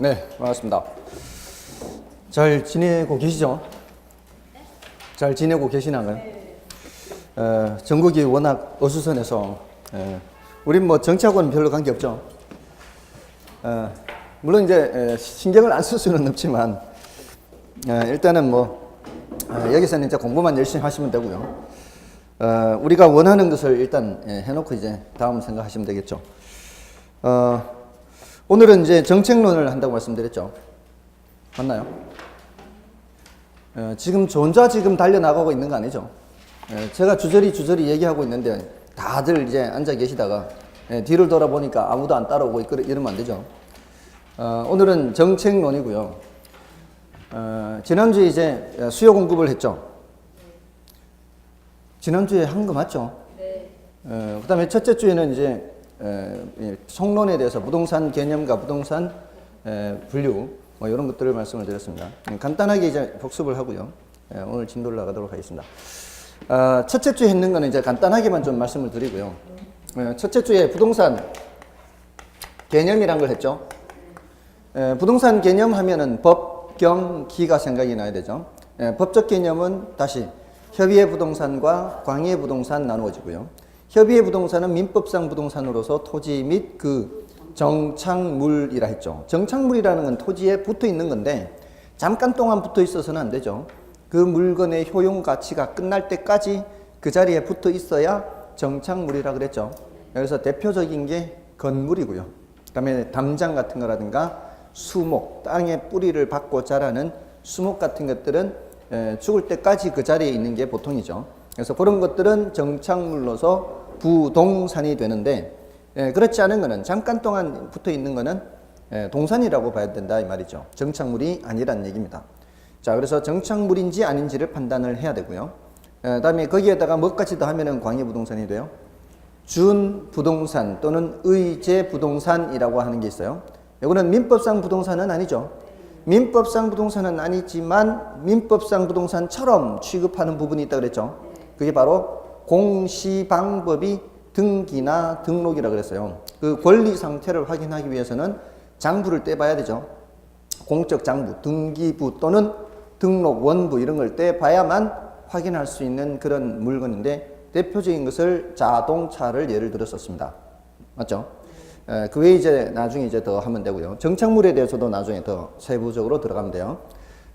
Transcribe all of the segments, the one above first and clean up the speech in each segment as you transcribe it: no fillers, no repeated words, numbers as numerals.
네, 반갑습니다. 잘 지내고 계시죠? 잘 지내고 계시나요? 전국이 워낙 어수선해서 우린 뭐 정치하고는 별로 관계없죠. 물론 이제 신경을 안 쓸 수는 없지만 일단은 뭐 여기서는 이제 공부만 열심히 하시면 되고요. 우리가 원하는 것을 일단 해놓고 이제 다음 생각하시면 되겠죠. 오늘은 이제 정책론을 한다고 말씀드렸죠. 맞나요? 지금 저 혼자 지금 달려나가고 있는 거 아니죠? 제가 주저리 얘기하고 있는데 다들 이제 앉아 계시다가 뒤를 돌아보니까 아무도 안 따라오고 이러면 안 되죠. 오늘은 정책론이고요. 지난주에 이제 수요 공급을 했죠. 지난주에 한 거 맞죠? 네. 그 다음에 첫째 주에는 이제 총론에 대해서 부동산 개념과 부동산 분류 뭐 이런 것들을 말씀을 드렸습니다. 간단하게 이제 복습을 하고요. 오늘 진도를 나가도록 하겠습니다. 첫째 주에 했는 거는 이제 간단하게만 좀 말씀을 드리고요. 첫째 주에 부동산 개념이란 걸 했죠. 부동산 개념 하면은 법, 경, 기가 생각이 나야 되죠. 법적 개념은 다시 협의의 부동산과 광의의 부동산 나누어지고요. 협의의 부동산은 민법상 부동산으로서 토지 및 그 정착물이라 했죠. 정착물이라는 건 토지에 붙어 있는 건데 잠깐 동안 붙어 있어서는 안 되죠. 그 물건의 효용 가치가 끝날 때까지 그 자리에 붙어 있어야 정착물이라 그랬죠. 그래서 대표적인 게 건물이고요. 그 다음에 담장 같은 거라든가 수목, 땅에 뿌리를 받고 자라는 수목 같은 것들은 죽을 때까지 그 자리에 있는 게 보통이죠. 그래서 그런 것들은 정착물로서 부동산이 되는데 그렇지 않은 거는 잠깐 동안 붙어 있는 거는 동산이라고 봐야 된다 이 말이죠. 정착물이 아니란 얘기입니다. 자, 그래서 정착물인지 아닌지를 판단을 해야 되고요. 그다음에 거기에다가 뭐까지 더하면은 광의부동산이 돼요. 준부동산 또는 의제부동산이라고 하는 게 있어요. 이거는 민법상 부동산은 아니죠. 민법상 부동산은 아니지만 민법상 부동산처럼 취급하는 부분이 있다고 그랬죠. 그게 바로 공시방법이 등기나 등록이라고 그랬어요. 그 권리 상태를 확인하기 위해서는 장부를 떼봐야 되죠. 공적 장부, 등기부 또는 등록 원부 이런 걸 떼봐야만 확인할 수 있는 그런 물건인데 대표적인 것을 자동차를 예를 들었었습니다. 맞죠? 그 외에 이제 나중에 이제 더 하면 되고요. 정착물에 대해서도 나중에 더 세부적으로 들어가면 돼요.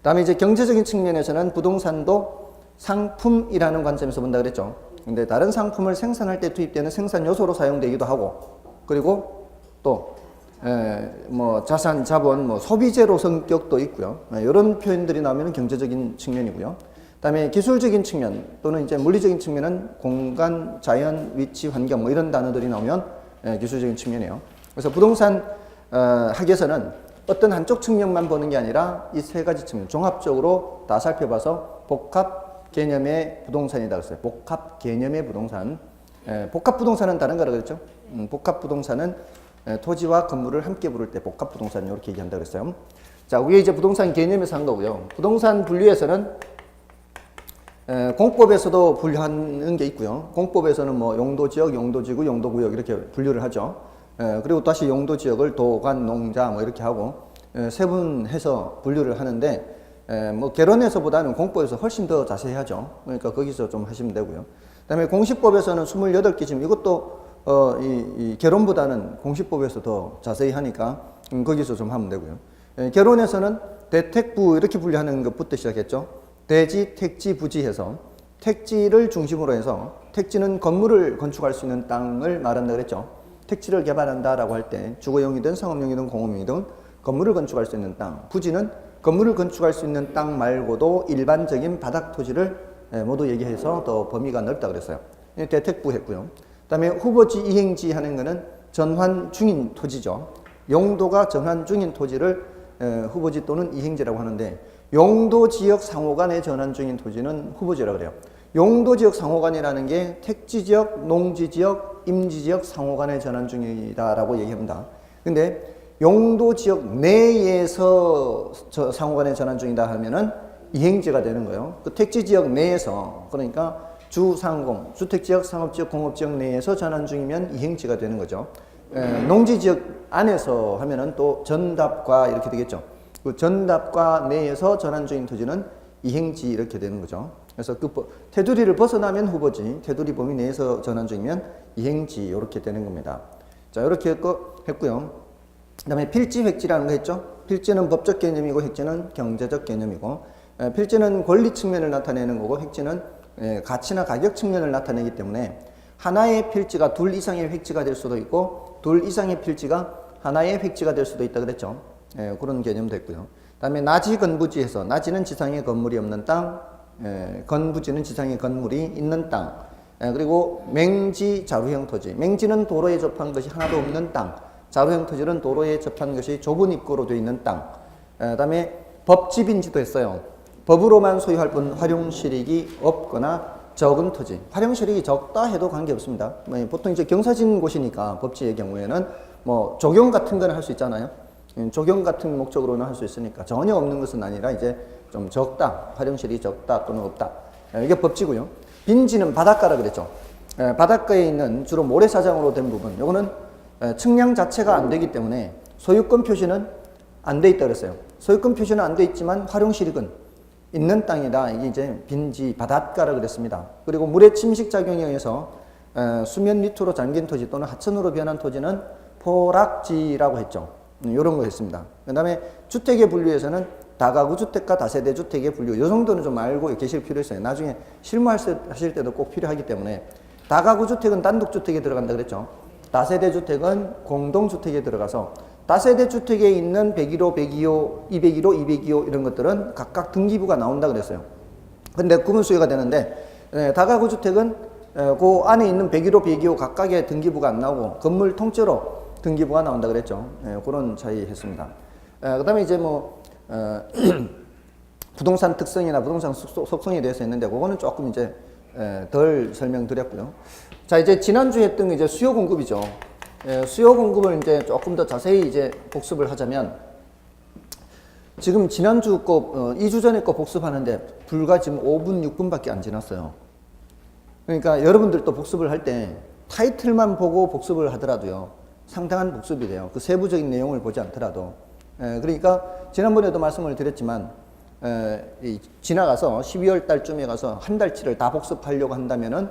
다음에 이제 경제적인 측면에서는 부동산도 상품이라는 관점에서 본다 그랬죠. 근데 다른 상품을 생산할 때 투입되는 생산 요소로 사용되기도 하고, 그리고 또 뭐 자산, 자본, 뭐 소비재로 성격도 있고요. 이런 표현들이 나오면 경제적인 측면이고요. 그다음에 기술적인 측면 또는 이제 물리적인 측면은 공간, 자연, 위치, 환경 뭐 이런 단어들이 나오면 기술적인 측면이에요. 그래서 부동산 학에서는 어떤 한쪽 측면만 보는 게 아니라 이 세 가지 측면 종합적으로 다 살펴봐서 복합 개념의 부동산이다 그랬어요. 복합 개념의 부동산. 복합 부동산은 다른 거라 그랬죠. 복합 부동산은 토지와 건물을 함께 부를 때 복합 부동산 이렇게 얘기한다 그랬어요. 자, 위에 이제 부동산 개념에서 한 거고요. 부동산 분류에서는 공법에서도 분류하는 게 있고요. 공법에서는 뭐 용도지역, 용도지구, 용도구역 이렇게 분류를 하죠. 그리고 다시 용도지역을 도관, 농자 뭐 이렇게 하고 세분해서 분류를 하는데 뭐 개론에서보다는 공법에서 훨씬 더 자세히 하죠. 그러니까 거기서 좀 하시면 되고요. 그다음에 공시법에서는 28개 지금 이것도 이 개론보다는 공시법에서 더 자세히 하니까 거기서 좀 하면 되고요. 개론에서는 대택부 이렇게 분류하는 것부터 시작했죠. 대지, 택지, 부지 해서 택지를 중심으로 해서 택지는 건물을 건축할 수 있는 땅을 말한다 그랬죠. 택지를 개발한다라고 할 때 주거용이든 상업용이든 공업용이든 건물을 건축할 수 있는 땅. 부지는 건물을 건축할 수 있는 땅 말고도 일반적인 바닥 토지를 모두 얘기해서 더 범위가 넓다 그랬어요. 대택부 했고요. 그다음에 후보지, 이행지 하는 거는 전환 중인 토지죠. 용도가 전환 중인 토지를 후보지 또는 이행지라고 하는데 용도지역 상호간의 전환 중인 토지는 후보지라고 그래요. 용도지역 상호간이라는 게 택지지역, 농지지역, 임지지역 상호간의 전환 중이다라고 얘기합니다. 근데 용도지역 내에서 상호간의 전환 중이다 하면은 이행지가 되는 거예요. 그 택지지역 내에서 그러니까 주상공, 주택지역, 상업지역, 공업지역 내에서 전환 중이면 이행지가 되는 거죠. 농지지역 안에서 하면은 또 전답과 이렇게 되겠죠. 그 전답과 내에서 전환 중인 토지는 이행지 이렇게 되는 거죠. 그래서 그 테두리를 벗어나면 후보지, 테두리 범위 내에서 전환 중이면 이행지 이렇게 되는 겁니다. 자, 이렇게 했고요. 그다음에 필지, 획지라는 거 했죠. 필지는 법적 개념이고 획지는 경제적 개념이고, 필지는 권리 측면을 나타내는 거고 획지는 가치나 가격 측면을 나타내기 때문에 하나의 필지가 둘 이상의 획지가 될 수도 있고 둘 이상의 필지가 하나의 획지가 될 수도 있다 그랬죠. 그런 개념도 있고요. 그다음에 나지 건부지에서 나지는 지상에 건물이 없는 땅, 건부지는 지상에 건물이 있는 땅, 그리고 맹지 자루형 토지. 맹지는 도로에 접한 것이 하나도 없는 땅, 자루형 토지는 도로에 접한 것이 좁은 입구로 되어 있는 땅. 그다음에 법집인지도 했어요. 법으로만 소유할 뿐 활용실익이 없거나 적은 토지. 활용실익이 적다 해도 관계없습니다. 보통 이제 경사진 곳이니까 법지의 경우에는 뭐 조경 같은 거는 할 수 있잖아요. 조경 같은 목적으로는 할 수 있으니까 전혀 없는 것은 아니라 이제 좀 적다, 활용실이 적다 또는 없다. 이게 법지고요. 빈지는 바닷가라 그랬죠. 바닷가에 있는 주로 모래사장으로 된 부분, 요거는 측량 자체가 안 되기 때문에 소유권 표시는 안 돼 있다 그랬어요. 소유권 표시는 안 돼 있지만 활용실익은 있는 땅이다. 이게 이제 빈지, 바닷가라 그랬습니다. 그리고 물의 침식 작용에 의해서 수면 밑으로 잠긴 토지 또는 하천으로 변한 토지는 포락지라고 했죠. 이런 거 했습니다. 그 다음에 주택의 분류에서는 다가구 주택과 다세대 주택의 분류, 이 정도는 좀 알고 계실 필요 있어요. 나중에 실무하실 때도 꼭 필요하기 때문에 다가구 주택은 단독주택에 들어간다 그랬죠. 다세대 주택은 공동주택에 들어가서 다세대 주택에 있는 101호, 102호, 201호, 202호 이런 것들은 각각 등기부가 나온다 그랬어요. 근데 구분 수요가 되는데 다가구 주택은 그 안에 있는 101호, 102호 각각의 등기부가 안 나오고 건물 통째로 등기부가 나온다 그랬죠. 그런 차이 했습니다. 그 다음에 이제 뭐 부동산 특성이나 부동산 속성에 대해서 했는데 그거는 조금 이제 덜 설명드렸고요. 자, 이제 지난주 했던 이제 수요 공급이죠. 수요 공급을 이제 조금 더 자세히 이제 복습을 하자면, 지금 지난주 거, 2주 전에 거 복습하는데 불과 지금 5분, 6분밖에 안 지났어요. 그러니까 여러분들도 복습을 할 때 타이틀만 보고 복습을 하더라도요, 상당한 복습이 돼요. 그 세부적인 내용을 보지 않더라도. 그러니까 지난번에도 말씀을 드렸지만, 지나가서 12월 달쯤에 가서 한 달치를 다 복습하려고 한다면은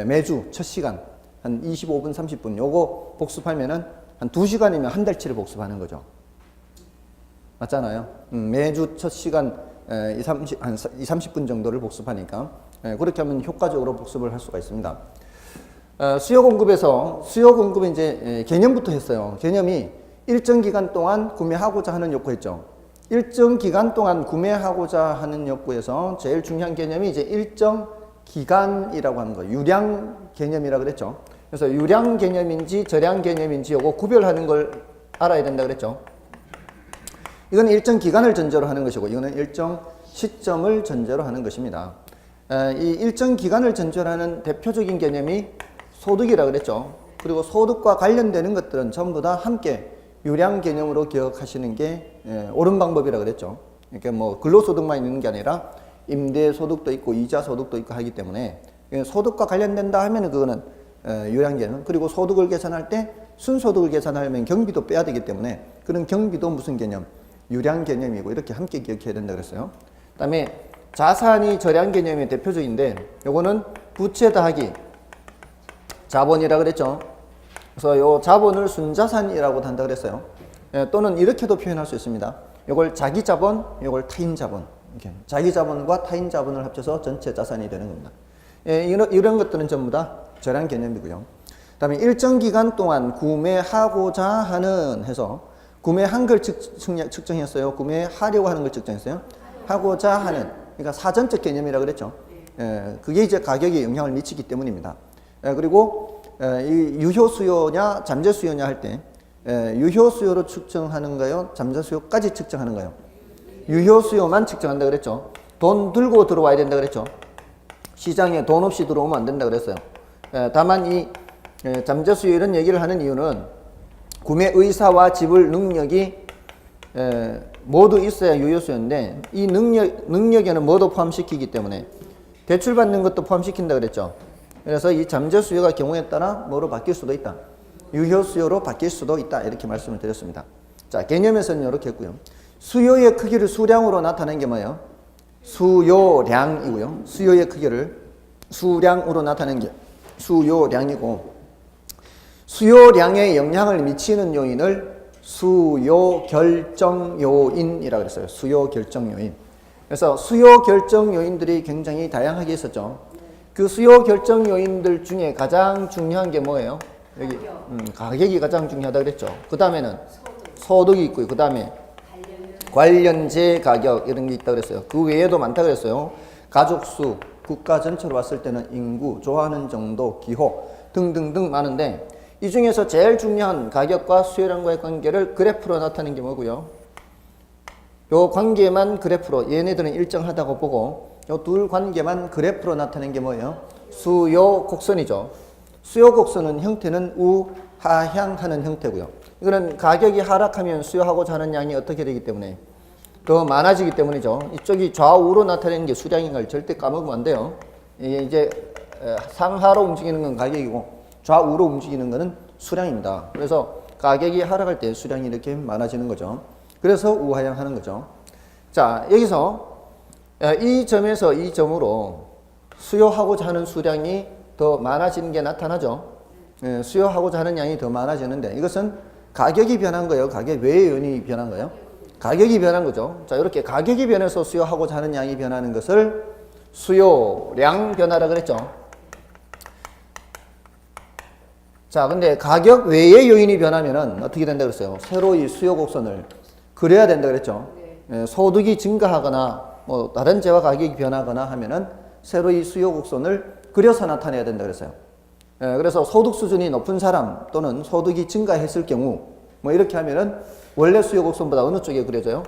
매주 첫 시간 한 25분, 30분 요거 복습하면은 한 2시간이면 한 달치를 복습하는 거죠. 맞잖아요. 매주 첫 시간 30분 정도를 복습하니까 그렇게 하면 효과적으로 복습을 할 수가 있습니다. 수요 공급은 이제 개념부터 했어요. 개념이 일정 기간 동안 구매하고자 하는 욕구였죠. 일정 기간 동안 구매하고자 하는 욕구에서 제일 중요한 개념이 이제 일정 기간이라고 하는 거예요. 유량 개념이라고 그랬죠. 그래서 유량 개념인지 저량 개념인지 요거 구별하는 걸 알아야 된다 그랬죠. 이건 일정 기간을 전제로 하는 것이고 이거는 일정 시점을 전제로 하는 것입니다. 이 일정 기간을 전제로 하는 대표적인 개념이 소득이라 그랬죠. 그리고 소득과 관련되는 것들은 전부 다 함께 유량 개념으로 기억하시는 게 옳은 방법이라 그랬죠. 그러니까 뭐 근로소득만 있는 게 아니라 임대소득도 있고 이자소득도 있고 하기 때문에 소득과 관련된다 하면 그거는 유량 개념. 그리고 소득을 계산할 때 순소득을 계산하려면 경비도 빼야 되기 때문에 그런 경비도 무슨 개념? 유량 개념이고 이렇게 함께 기억해야 된다 그랬어요. 그 다음에 자산이 저량 개념의 대표적인데 요거는 부채 더하기 자본이라 그랬죠. 그래서 요 자본을 순자산이라고 한다 그랬어요. 또는 이렇게도 표현할 수 있습니다. 요걸 자기 자본, 요걸 타인 자본. 이렇게 자기 자본과 타인 자본을 합쳐서 전체 자산이 되는 겁니다. 이런 것들은 전부 다 저량 개념이고요. 그 다음에 일정 기간 동안 구매하고자 하는 해서 구매한 걸 측정했어요. 구매하려고 하는 걸 측정했어요. 하고자 하는. 그러니까 사전적 개념이라고 그랬죠. 그게 이제 가격에 영향을 미치기 때문입니다. 그리고 이 유효 수요냐 잠재 수요냐 할 때 유효 수요로 측정하는가요? 잠재 수요까지 측정하는가요? 유효 수요만 측정한다 그랬죠. 돈 들고 들어와야 된다 그랬죠. 시장에 돈 없이 들어오면 안 된다 그랬어요. 다만 이 잠재 수요 이런 얘기를 하는 이유는 구매 의사와 지불 능력이 모두 있어야 유효 수요인데 이 능력에는 뭐도 포함시키기 때문에 대출받는 것도 포함시킨다 그랬죠. 그래서 이 잠재 수요가 경우에 따라 뭐로 바뀔 수도 있다. 유효 수요로 바뀔 수도 있다. 이렇게 말씀을 드렸습니다. 자, 개념에서는 이렇게 했고요. 수요의 크기를 수량으로 나타내는 게 뭐예요? 수요량이고요. 수요의 크기를 수량으로 나타내는 게 수요량이고, 수요량에 영향을 미치는 요인을 수요 결정 요인이라고 그랬어요. 수요 결정 요인. 그래서 수요 결정 요인들이 굉장히 다양하게 있었죠. 그 수요 결정 요인들 중에 가장 중요한 게 뭐예요? 여기 가격이 가장 중요하다 그랬죠. 그 다음에는 소득이 있고요. 그 다음에 관련재 가격 이런 게 있다 그랬어요. 그 외에도 많다 그랬어요. 가족 수, 국가 전체로 봤을 때는 인구, 좋아하는 정도, 기호 등등등 많은데, 이 중에서 제일 중요한 가격과 수요량과의 관계를 그래프로 나타내는 게 뭐고요? 요 관계만 그래프로, 얘네들은 일정하다고 보고 요 둘 관계만 그래프로 나타낸 게 뭐예요? 수요 곡선이죠. 수요 곡선은 형태는 우하향하는 형태고요. 이거는 가격이 하락하면 수요하고자 하는 양이 어떻게 되기 때문에 더 많아지기 때문이죠. 이쪽이 좌우로 나타내는 게 수량인 걸 절대 까먹으면 안 돼요. 이게 이제 상하로 움직이는 건 가격이고 좌우로 움직이는 것은 수량입니다. 그래서 가격이 하락할 때 수량이 이렇게 많아지는 거죠. 그래서 우하향하는 거죠. 자, 여기서 이 점에서 이 점으로 수요하고자 하는 수량이 더 많아지는 게 나타나죠. 수요하고자 하는 양이 더 많아지는데, 이것은 가격이 변한 거예요? 가격 외의 요인이 변한 거예요? 가격이 변한 거죠. 자, 이렇게 가격이 변해서 수요하고자 하는 양이 변하는 것을 수요량 변화라 그랬죠. 자, 근데 가격 외의 요인이 변하면은 어떻게 된다 그랬어요? 새로 이 수요 곡선을 그려야 된다 그랬죠. 소득이 증가하거나 뭐 다른 재화 가격이 변하거나 하면은 새로 이 수요 곡선을 그려서 나타내야 된다 그랬어요. 그래서 소득 수준이 높은 사람 또는 소득이 증가했을 경우 뭐 이렇게 하면은 원래 수요 곡선보다 어느 쪽에 그려져요?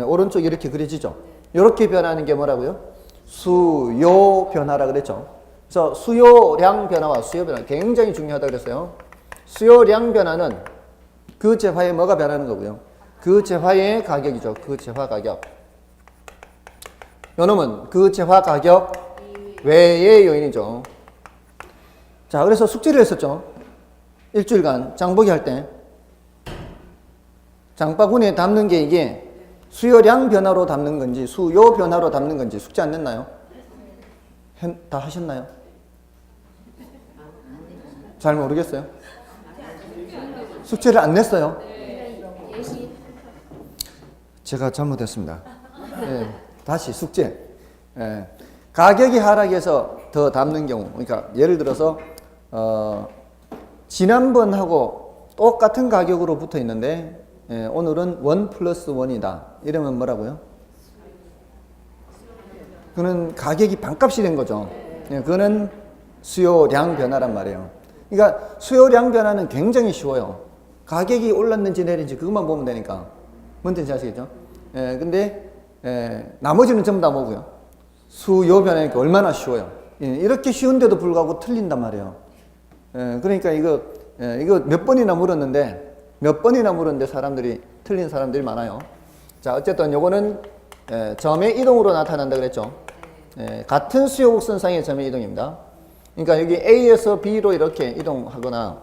오른쪽에 이렇게 그려지죠. 이렇게 변하는 게 뭐라고요? 수요 변화라 그랬죠. 그래서 수요량 변화와 수요 변화 굉장히 중요하다 그랬어요. 수요량 변화는 그 재화에 뭐가 변하는 거고요? 그 재화의 가격이죠. 그 재화 가격. 요놈은 그 재화 가격 외의 요인이죠. 자, 그래서 숙제를 했었죠. 일주일간 장보기 할 때 장바구니에 담는 게 이게 수요량 변화로 담는 건지 수요 변화로 담는 건지 숙제 안 냈나요? 다 하셨나요? 잘 모르겠어요. 숙제를 안 냈어요. 제가 잘못했습니다. 다시 숙제. 가격이 하락해서 더 담는 경우, 그러니까 예를 들어서 지난번하고 똑같은 가격으로 붙어 있는데 오늘은 1 플러스 1이다. 이러면 뭐라고요? 그는 가격이 반값이 된 거죠. 그거는 수요량 변화란 말이에요. 그러니까 수요량 변화는 굉장히 쉬워요. 가격이 올랐는지 내린지 그것만 보면 되니까. 뭔 뜻인지 아시겠죠? 근데 나머지는 전부 다 뭐고요? 수요 변화니까 얼마나 쉬워요. 이렇게 쉬운데도 불구하고 틀린단 말이에요. 그러니까 이거 몇 번이나 물었는데 사람들이 틀린 사람들이 많아요. 자, 어쨌든 요거는 점의 이동으로 나타난다 그랬죠. 같은 수요 곡선상의 점의 이동입니다. 그러니까 여기 A에서 B로 이렇게 이동하거나,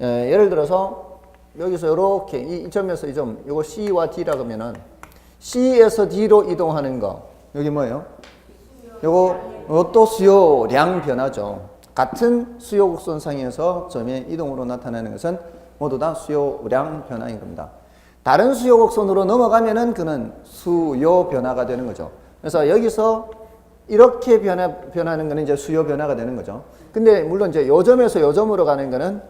예를 들어서 여기서 이렇게 이 점에서 이 점, 요거 C와 D라고 하면은 C에서 D로 이동하는 거, 여기 뭐예요? 요것도 수요량 변화죠. 같은 수요 곡선상에서 점의 이동으로 나타나는 것은 모두 다 수요량 변화인 겁니다. 다른 수요 곡선으로 넘어가면은 그는 수요 변화가 되는 거죠. 그래서 여기서 이렇게 변하는 거는 이제 수요 변화가 되는 거죠. 근데 물론 이제 요 점에서 요 점으로 가는 거는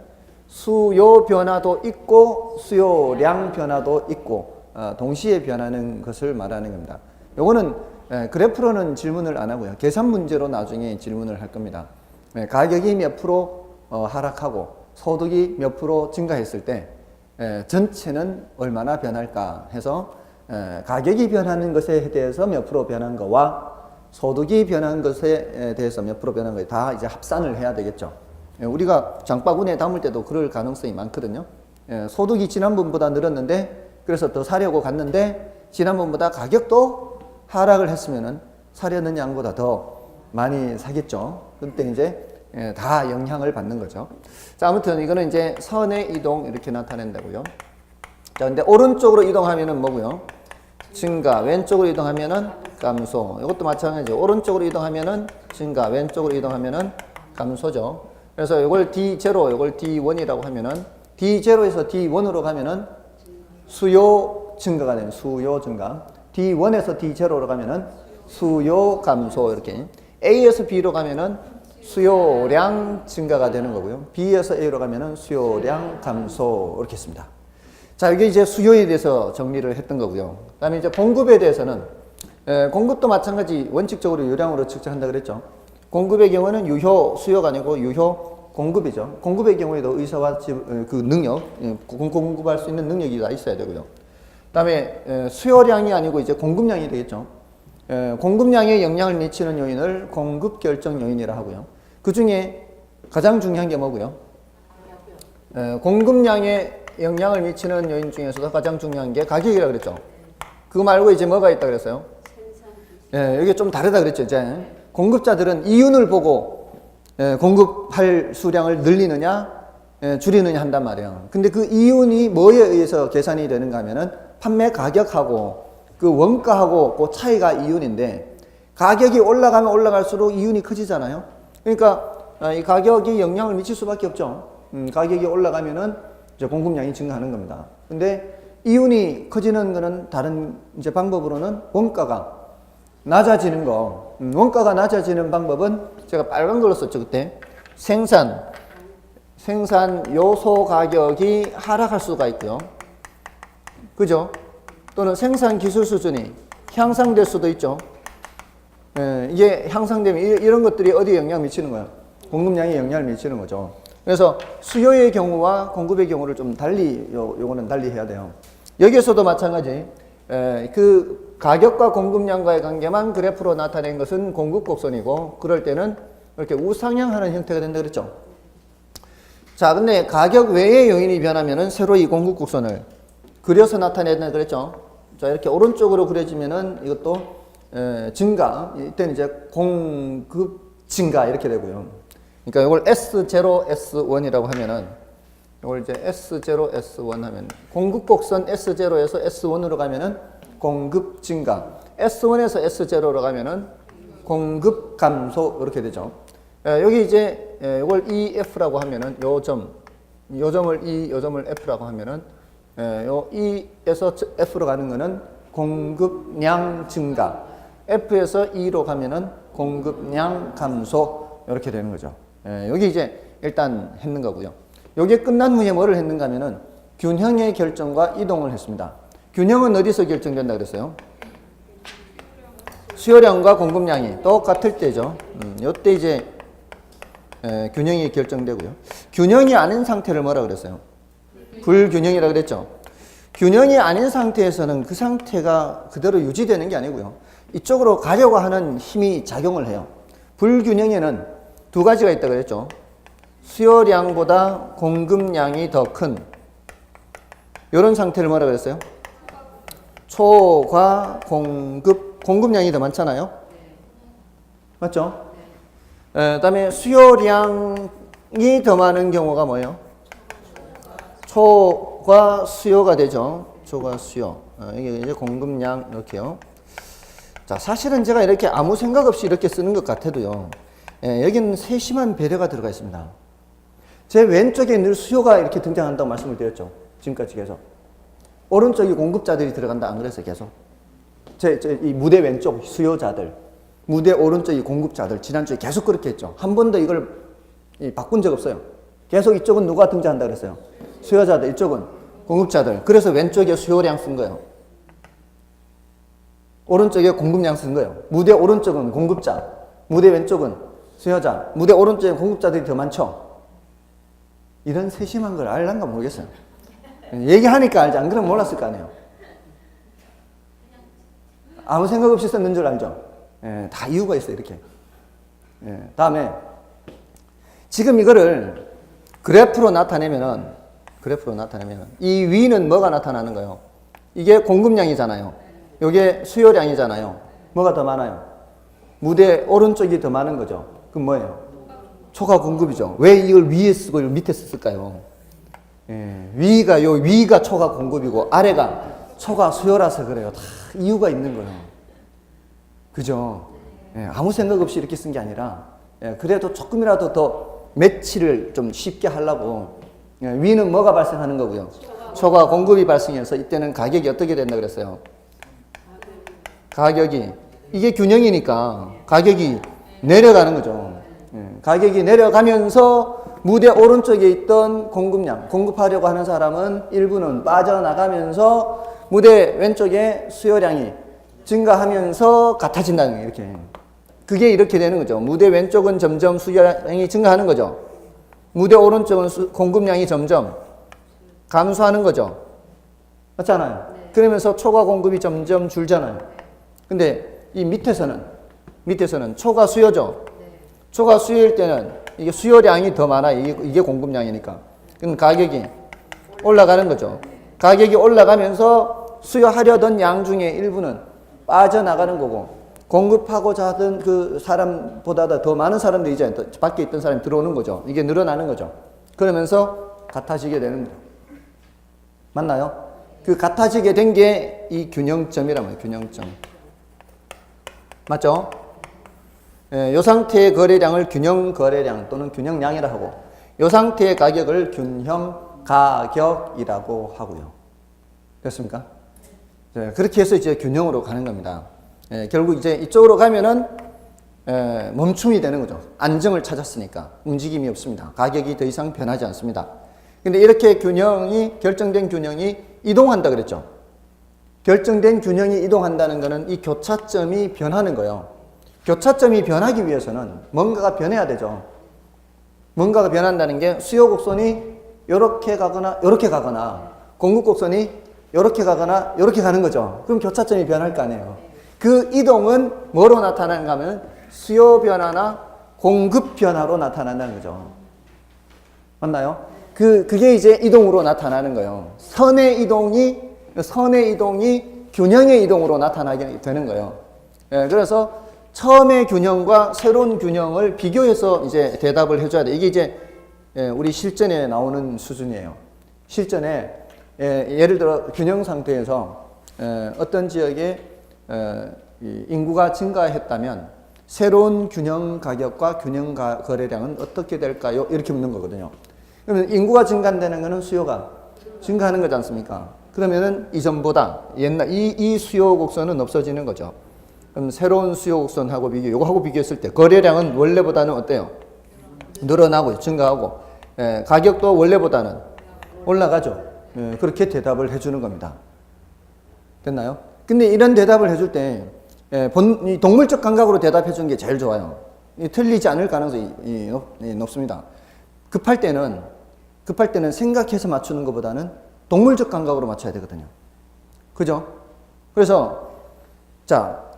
수요 변화도 있고 수요량 변화도 있고 동시에 변하는 것을 말하는 겁니다. 요거는 그래프로는 질문을 안 하고요. 계산 문제로 나중에 질문을 할 겁니다. 가격이 몇 프로 하락하고 소득이 몇 프로 증가했을 때 전체는 얼마나 변할까 해서 가격이 변하는 것에 대해서 몇 프로 변한 거와 소득이 변한 것에 대해서 몇 프로 변한 거에 다 이제 합산을 해야 되겠죠. 우리가 장바구니에 담을 때도 그럴 가능성이 많거든요. 소득이 지난번보다 늘었는데 그래서 더 사려고 갔는데 지난번보다 가격도 하락을 했으면은 사려는 양보다 더 많이 사겠죠. 그때 이제 다 영향을 받는 거죠. 자, 아무튼 이거는 이제 선의 이동 이렇게 나타낸다고요. 자, 근데 오른쪽으로 이동하면은 뭐고요? 증가. 왼쪽으로 이동하면은 감소. 이것도 마찬가지죠. 오른쪽으로 이동하면은 증가, 왼쪽으로 이동하면은 감소죠. 그래서 이걸 D0, 이걸 D1이라고 하면은 D0에서 D1으로 가면은 수요 증가가 되는 수요 증가. D1에서 D0로 가면은 수요 감소 이렇게. A에서 B로 가면은 수요량 증가가 되는 거고요. B에서 A로 가면은 수요량 감소 이렇게 했습니다. 자, 이게 이제 수요에 대해서 정리를 했던 거고요. 그다음에 이제 공급에 대해서는 공급도 마찬가지 원칙적으로 요량으로 측정한다 그랬죠. 공급의 경우는 유효 수요가 아니고 유효 공급이죠. 공급의 경우에도 의사와 그 능력, 공급할 수 있는 능력이 다 있어야 되고요. 그다음에 수요량이 아니고 이제 공급량이 되겠죠. 공급량에 영향을 미치는 요인을 공급 결정 요인이라 하고요. 그 중에 가장 중요한 게 뭐고요? 공급량에 영향을 미치는 요인 중에서도 가장 중요한 게 가격이라고 그랬죠. 그거 말고 이제 뭐가 있다 그랬어요? 이게 좀 다르다 그랬죠. 이제 공급자들은 이윤을 보고 공급할 수량을 늘리느냐 줄이느냐 한단 말이에요. 근데 그 이윤이 뭐에 의해서 계산이 되는가 하면은 판매 가격하고 그 원가하고 그 차이가 이윤인데, 가격이 올라가면 올라갈수록 이윤이 커지잖아요. 그러니까 이 가격이 영향을 미칠 수밖에 없죠. 가격이 올라가면은 이제 공급량이 증가하는 겁니다. 근데 이윤이 커지는 거는 다른 이제 방법으로는 원가가 낮아지는 거. 원가가 낮아지는 방법은 제가 빨간 걸로 썼죠, 그때. 생산 요소 가격이 하락할 수가 있고요. 그죠? 또는 생산 기술 수준이 향상될 수도 있죠. 이게 향상되면 이런 것들이 어디에 영향을 미치는 거예요? 공급량에 영향을 미치는 거죠. 그래서 수요의 경우와 공급의 경우를 좀 달리, 요거는 달리 해야 돼요. 여기에서도 마찬가지, 그 가격과 공급량과의 관계만 그래프로 나타낸 것은 공급 곡선이고, 그럴 때는 이렇게 우상향하는 형태가 된다 그랬죠. 자, 근데 가격 외의 요인이 변하면은 새로 이 공급 곡선을 그려서 나타낸다 그랬죠. 자, 이렇게 오른쪽으로 그려지면은 이것도 증가, 이때는 이제 공급 증가 이렇게 되고요. 그러니까 이걸 S0, S1이라고 하면은, 이걸 이제 S0, S1 하면 공급 곡선 S0에서 S1으로 가면은 공급 증가, S1에서 S0로 가면은 공급 감소 이렇게 되죠. 여기 이제 이걸 EF라고 하면은 요 점을 E, 요 점을 F라고 하면은 요 E에서 F로 가는 거는 공급량 증가, F에서 E로 가면은 공급량 감소 이렇게 되는 거죠. 여기 이제 일단 했는 거고요. 여기 끝난 후에 뭐를 했는가 하면은 균형의 결정과 이동을 했습니다. 균형은 어디서 결정된다 그랬어요? 수요량과 공급량이 똑같을 때죠. 이때 이제 균형이 결정되고요. 균형이 아닌 상태를 뭐라 그랬어요? 불균형이라고 그랬죠. 균형이 아닌 상태에서는 그 상태가 그대로 유지되는 게 아니고요. 이쪽으로 가려고 하는 힘이 작용을 해요. 불균형에는 두 가지가 있다고 그랬죠. 수요량보다 공급량이 더 큰 이런 상태를 뭐라 그랬어요? 초과 공급량이 더 많잖아요. 맞죠? 그다음에 수요량이 더 많은 경우가 뭐예요? 초과 수요가 되죠. 초과 수요. 이게 이제 공급량 이렇게요. 자, 사실은 제가 이렇게 아무 생각 없이 이렇게 쓰는 것 같아도요. 여기는 세심한 배려가 들어가 있습니다. 제 왼쪽에 늘 수요가 이렇게 등장한다고 말씀을 드렸죠. 지금까지 계속. 오른쪽이 공급자들이 들어간다 안 그랬어요, 계속. 이 무대 왼쪽 수요자들, 무대 오른쪽이 공급자들, 지난주에 계속 그렇게 했죠. 한 번도 이걸 바꾼 적 없어요. 계속 이쪽은 누가 등장한다 그랬어요? 수요자들, 이쪽은 공급자들. 그래서 왼쪽에 수요량 쓴 거예요. 오른쪽에 공급량 쓴 거예요. 무대 오른쪽은 공급자, 무대 왼쪽은 수요자, 무대 오른쪽에 공급자들이 더 많죠. 이런 세심한 걸 알란가 모르겠어요. 얘기하니까 알지, 안 그러면 몰랐을 거 아니에요. 아무 생각 없이 썼는 줄 알죠. 다 이유가 있어요, 이렇게. 다음에 지금 이거를 그래프로 나타내면은 이 위는 뭐가 나타나는 거예요? 이게 공급량이잖아요. 이게 수요량이잖아요. 뭐가 더 많아요? 무대 오른쪽이 더 많은 거죠. 그럼 뭐예요? 초과 공급이죠. 왜 이걸 위에 쓰고 이걸 밑에 썼을까요? 예, 위가 초과 공급이고 아래가 초과 수요라서 그래요. 다 이유가 있는 거예요. 그죠? 예, 아무 생각 없이 이렇게 쓴 게 아니라, 예, 그래도 조금이라도 더 매치를 좀 쉽게 하려고, 예, 위는 뭐가 발생하는 거고요? 초과 공급이 발생해서 이때는 가격이 어떻게 된다 그랬어요? 가격이, 이게 균형이니까 가격이 내려가는 거죠. 예, 가격이 내려가면서 무대 오른쪽에 있던 공급량, 공급하려고 하는 사람은 일부는 빠져나가면서 무대 왼쪽에 수요량이 증가하면서 같아진다는 거예요. 이렇게. 그게 이렇게 되는 거죠. 무대 왼쪽은 점점 수요량이 증가하는 거죠. 무대 오른쪽은 공급량이 점점 감소하는 거죠. 맞잖아요. 네. 그러면서 초과 공급이 점점 줄잖아요. 근데 이 밑에서는 초과 수요죠. 네. 초과 수요일 때는 이게 수요량이 더 많아요. 이게 공급량이니까. 그럼 가격이 올라가는 거죠. 가격이 올라가면서 수요하려던 양 중에 일부는 빠져나가는 거고, 공급하고자 하던 그 사람보다 더 많은 사람들이 이제 밖에 있던 사람이 들어오는 거죠. 이게 늘어나는 거죠. 그러면서 같아지게 되는 거죠. 맞나요? 그 같아지게 된 게 이 균형점이란 말이에요. 균형점. 맞죠? 예, 요 상태의 거래량을 균형 거래량 또는 균형량이라 하고, 요 상태의 가격을 균형 가격이라고 하고요. 됐습니까? 예, 그렇게 해서 이제 균형으로 가는 겁니다. 예, 결국 이제 이쪽으로 가면은 멈춤이 되는 거죠. 안정을 찾았으니까 움직임이 없습니다. 가격이 더 이상 변하지 않습니다. 근데 이렇게 결정된 균형이 이동한다 그랬죠. 결정된 균형이 이동한다는 것은 이 교차점이 변하는 거예요. 교차점이 변하기 위해서는 뭔가가 변해야 되죠. 뭔가가 변한다는 게 수요 곡선이 이렇게 가거나 이렇게 가거나 공급 곡선이 이렇게 가거나 이렇게 가는 거죠. 그럼 교차점이 변할 거 아니에요. 그 이동은 뭐로 나타나는가 하면 수요 변화나 공급 변화로 나타난다는 거죠. 맞나요? 그게 이제 이동으로 나타나는 거예요. 선의 이동이 균형의 이동으로 나타나게 되는 거예요. 예, 그래서 처음의 균형과 새로운 균형을 비교해서 이제 대답을 해줘야 돼. 이게 이제 우리 실전에 나오는 수준이에요. 실전에 예를 들어 균형 상태에서 어떤 지역에 인구가 증가했다면 새로운 균형 가격과 균형 거래량은 어떻게 될까요? 이렇게 묻는 거거든요. 그러면 인구가 증가한다는 것은 수요가 증가하는 거지 않습니까? 그러면은 이전보다 이 수요 곡선은 없어지는 거죠. 그럼 새로운 수요 곡선하고 요거하고 비교했을 때 거래량은 원래보다는 어때요? 늘어나고 증가하고, 가격도 원래보다는 올라가죠. 그렇게 대답을 해주는 겁니다. 됐나요? 근데 이런 대답을 해줄 때 동물적 감각으로 대답해 주는 게 제일 좋아요. 틀리지 않을 가능성이 높습니다. 급할 때는 생각해서 맞추는 것보다는 동물적 감각으로 맞춰야 되거든요. 그죠? 그래서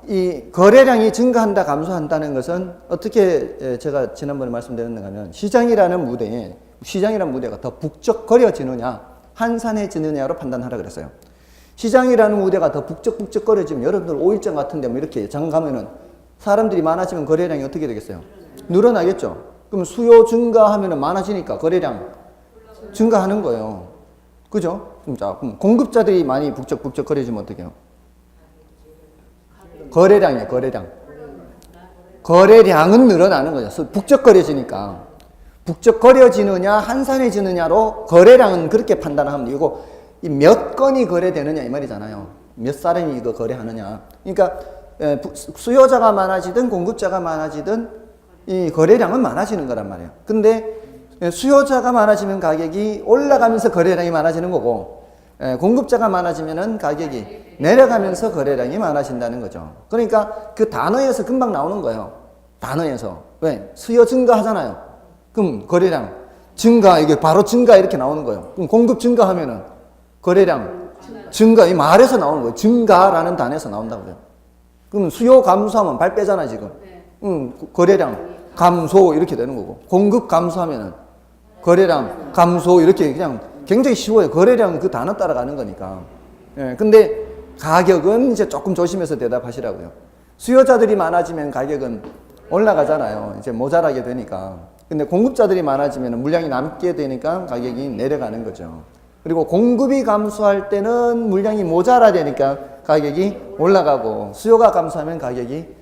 이 거래량이 증가한다 감소한다는 것은 어떻게 제가 지난번에 말씀드렸는가 하면 시장이라는 무대가 더 북적거려지느냐 한산해지느냐로 판단하라 그랬어요. 시장이라는 무대가 더 북적북적거려지면 여러분들 5일장 같은데 뭐 이렇게 장 가면은 사람들이 많아지면 거래량이 어떻게 되겠어요? 늘어나겠죠. 그럼 수요 증가하면은 많아지니까 거래량 증가하는 거예요. 그죠? 그럼 공급자들이 많이 북적북적거려지면 어떻게 해요? 거래량이에요, 거래량. 거래량은 늘어나는 거죠. 북적거려지니까. 북적거려지느냐, 한산해지느냐로 거래량은 그렇게 판단하면 이거 몇 건이 거래되느냐 이 말이잖아요. 몇 사람이 이거 거래하느냐. 그러니까 수요자가 많아지든 공급자가 많아지든 이 거래량은 많아지는 거란 말이에요. 근데 수요자가 많아지면 가격이 올라가면서 거래량이 많아지는 거고, 공급자가 많아지면은 가격이 내려가면서 거래량이 많아진다는 거죠. 그러니까 그 단어에서 금방 나오는 거예요. 단어에서. 왜? 수요 증가하잖아요. 그럼 거래량 증가, 이게 바로 증가 이렇게 나오는 거예요. 그럼 공급 증가하면은 거래량 증가, 이 말에서 나오는 거예요. 증가라는 단어에서 나온다고요. 그럼 수요 감소하면 발 빼잖아, 지금. 거래량 감소 이렇게 되는 거고, 공급 감소하면은 거래량 감소 이렇게 그냥 굉장히 쉬워요. 거래량 그 단어 따라가는 거니까. 근데 가격은 이제 조금 조심해서 대답하시라고요. 수요자들이 많아지면 가격은 올라가잖아요. 이제 모자라게 되니까. 근데 공급자들이 많아지면 물량이 남게 되니까 가격이 내려가는 거죠. 그리고 공급이 감소할 때는 물량이 모자라되니까 가격이 올라가고, 수요가 감소하면 가격이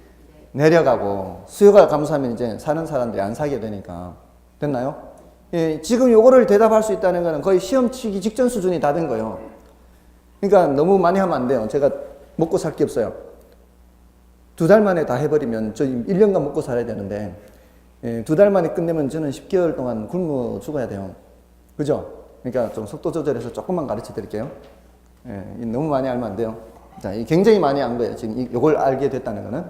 내려가고, 수요가 감소하면 이제 사는 사람들이 안 사게 되니까. 됐나요? 예, 지금 요거를 대답할 수 있다는 거는 거의 시험 치기 직전 수준이 다 된 거예요. 그러니까 너무 많이 하면 안 돼요. 제가 먹고 살 게 없어요. 2달 만에 다 해버리면 저 1년간 먹고 살아야 되는데, 예, 2달 만에 끝내면 저는 10개월 동안 굶어 죽어야 돼요. 그죠? 그러니까 좀 속도 조절해서 조금만 가르쳐 드릴게요. 예, 너무 많이 알면 안 돼요. 자, 굉장히 많이 안 거예요. 지금 이걸 알게 됐다는 거는.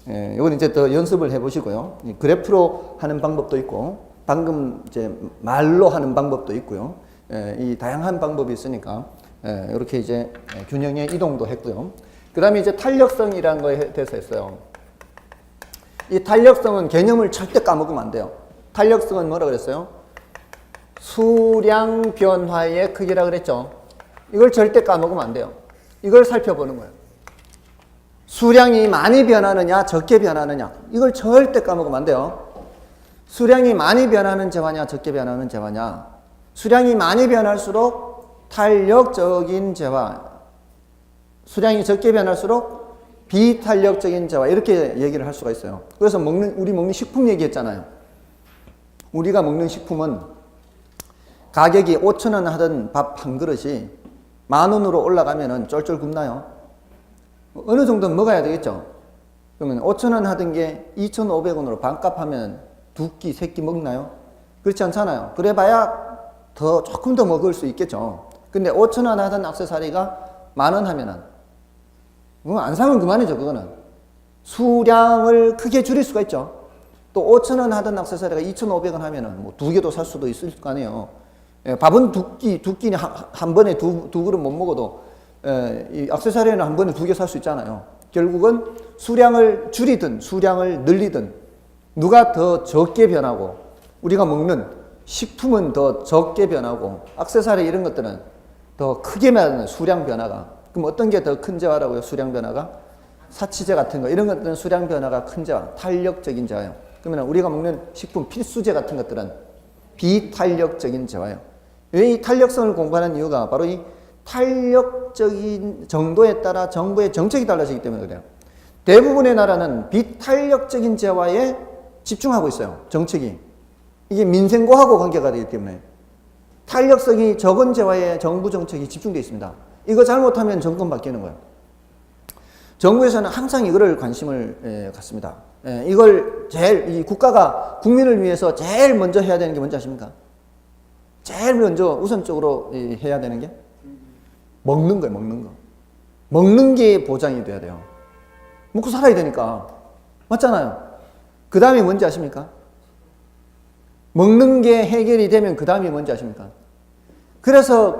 예, 이건 이제 더 연습을 해 보시고요. 그래프로 하는 방법도 있고, 방금 이제 말로 하는 방법도 있고요. 예, 이 다양한 방법이 있으니까, 예, 이렇게 이제 균형의 이동도 했고요. 그 다음에 이제 탄력성이라는 거에 대해서 했어요. 이 탄력성은 개념을 절대 까먹으면 안 돼요. 탄력성은 뭐라 그랬어요? 수량 변화의 크기라 그랬죠. 이걸 절대 까먹으면 안 돼요. 이걸 살펴보는 거예요. 수량이 많이 변하느냐, 적게 변하느냐. 이걸 절대 까먹으면 안 돼요. 수량이 많이 변하는 재화냐, 적게 변하는 재화냐. 수량이 많이 변할수록 탄력적인 재화, 수량이 적게 변할수록 비탄력적인 재화, 이렇게 얘기를 할 수가 있어요. 그래서 우리 먹는 식품 얘기했잖아요. 우리가 먹는 식품은 가격이 5,000원 하던 밥 한 그릇이 10,000원으로 올라가면은 쫄쫄 굶나요? 어느 정도는 먹어야 되겠죠? 그러면 5,000원 하던 게 2,500원으로 반값 하면 2끼, 3끼 먹나요? 그렇지 않잖아요. 그래봐야 조금 더 먹을 수 있겠죠. 근데 5,000원 하던 액세서리가 10,000원 하면은, 안 사면 그만이죠, 그거는. 수량을 크게 줄일 수가 있죠. 또 5,000원 하던 액세서리가 2,500원 하면은 뭐 2개도 살 수도 있을 거 아니에요. 예, 밥은 두 끼니 한 번에 두 그릇 못 먹어도, 이 액세서리는 한 번에 2개 살 수 있잖아요. 결국은 수량을 줄이든 수량을 늘리든 누가 더 적게 변하고, 우리가 먹는 식품은 더 적게 변하고, 액세서리 이런 것들은 더 크게 변하는 수량 변화가. 그럼 어떤 게 더 큰 재화라고요? 수량 변화가? 사치제 같은 거, 이런 것들은 수량 변화가 큰 재화, 탄력적인 재화예요. 그러면 우리가 먹는 식품 필수제 같은 것들은 비탄력적인 재화예요. 왜 이 탄력성을 공부하는 이유가 바로 이 탄력적인 정도에 따라 정부의 정책이 달라지기 때문에 그래요. 대부분의 나라는 비탄력적인 재화에 집중하고 있어요. 정책이. 이게 민생고하고 관계가 되기 때문에 탄력성이 적은 재화에 정부 정책이 집중되어 있습니다. 이거 잘못하면 정권 바뀌는 거예요. 정부에서는 항상 이거를 관심을 갖습니다. 이걸 이 국가가 국민을 위해서 제일 먼저 해야 되는 게 뭔지 아십니까? 제일 먼저 우선적으로 해야 되는 게 먹는 거예요, 먹는 거. 먹는 게 보장이 돼야 돼요. 먹고 살아야 되니까. 맞잖아요. 그 다음이 뭔지 아십니까? 먹는 게 해결이 되면 그 다음이 뭔지 아십니까? 그래서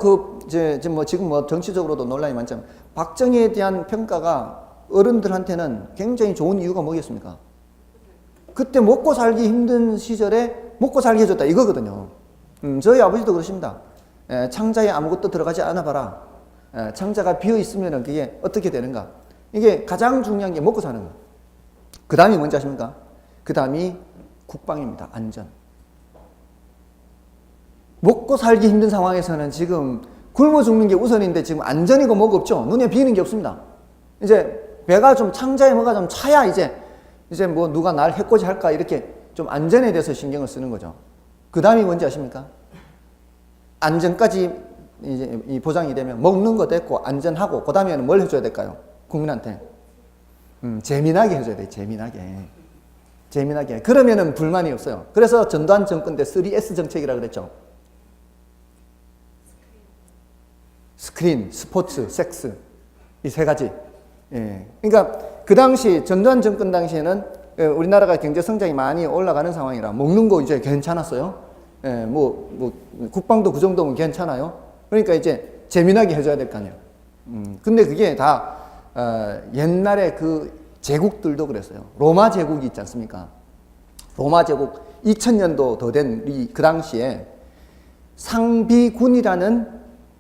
지금 정치적으로도 논란이 많지만 박정희에 대한 평가가 어른들한테는 굉장히 좋은 이유가 뭐겠습니까? 그때 먹고 살기 힘든 시절에 먹고 살게 해줬다 이거거든요. 저희 아버지도 그러십니다. 창자에 아무것도 들어가지 않아 봐라. 창자가 비어 있으면 그게 어떻게 되는가? 이게 가장 중요한 게 먹고 사는 거. 그 다음이 뭔지 아십니까? 그 다음이 국방입니다. 안전. 먹고 살기 힘든 상황에서는 지금 굶어 죽는 게 우선인데 지금 안전이고 뭐가 없죠. 눈에 비이는 게 없습니다. 이제 배가 좀 창자에 뭐가 좀 차야 이제 뭐 누가 날 해코지 할까 이렇게 좀 안전에 대해서 신경을 쓰는 거죠. 그 다음이 뭔지 아십니까? 안전까지 이제 이 보장이 되면 먹는 거 됐고 안전하고 그 다음에는 뭘 해줘야 될까요? 국민한테 재미나게 해줘야 돼요. 재미나게. 그러면은 불만이 없어요. 그래서 전두환 정권 때 3S 정책이라 그랬죠. 스크린, 스포츠, 섹스 이 세 가지. 예. 그러니까 그 당시 전두환 정권 당시에는 우리나라가 경제 성장이 많이 올라가는 상황이라 먹는 거 이제 괜찮았어요. 예, 뭐 국방도 그 정도면 괜찮아요. 그러니까 이제 재미나게 해줘야 될 거 아니에요. 근데 그게 다 옛날에 그 제국들도 그랬어요. 로마 제국이 있지 않습니까? 로마 제국 2000년도 더 된 그 당시에 상비군이라는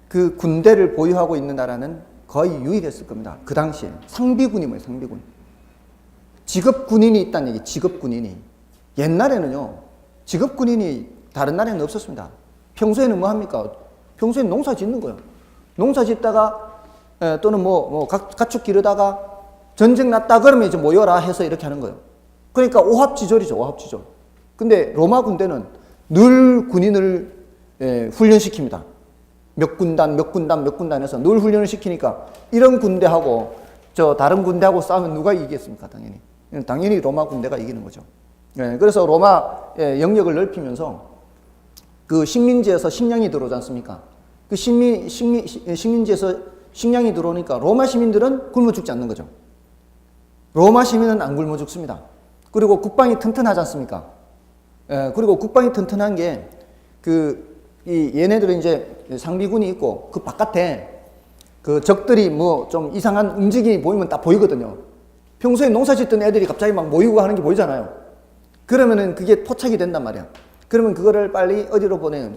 그 군대를 보유하고 있는 나라는 거의 유일했을 겁니다. 그 당시에. 상비군이 뭐예요? 상비군. 직업군인이 있다는 얘기. 직업군인이. 옛날에는요. 직업 군인이 다른 나라에는 없었습니다. 평소에는 뭐 합니까? 평소에는 농사 짓는 거예요. 농사 짓다가 또는 가축 기르다가 전쟁 났다 그러면 이제 모여라 해서 이렇게 하는 거예요. 그러니까 오합지졸이죠, 오합지졸. 근데 로마 군대는 늘 군인을 훈련시킵니다. 몇 군단 해서 늘 훈련을 시키니까 이런 군대하고 저 다른 군대하고 싸우면 누가 이기겠습니까? 당연히 로마 군대가 이기는 거죠. 그래서 로마 영역을 넓히면서 그 식민지에서 식량이 들어오지 않습니까? 그 식민지에서 식량이 들어오니까 로마 시민들은 굶어 죽지 않는 거죠. 로마 시민은 안 굶어 죽습니다. 그리고 국방이 튼튼하지 않습니까? 그리고 국방이 튼튼한 게 얘네들은 이제 상비군이 있고 그 바깥에 그 적들이 뭐 좀 이상한 움직임이 보이면 딱 보이거든요. 평소에 농사 짓던 애들이 갑자기 막 모이고 하는 게 보이잖아요. 그러면은 그게 포착이 된단 말이야. 그러면 그거를 빨리 어디로 보내요?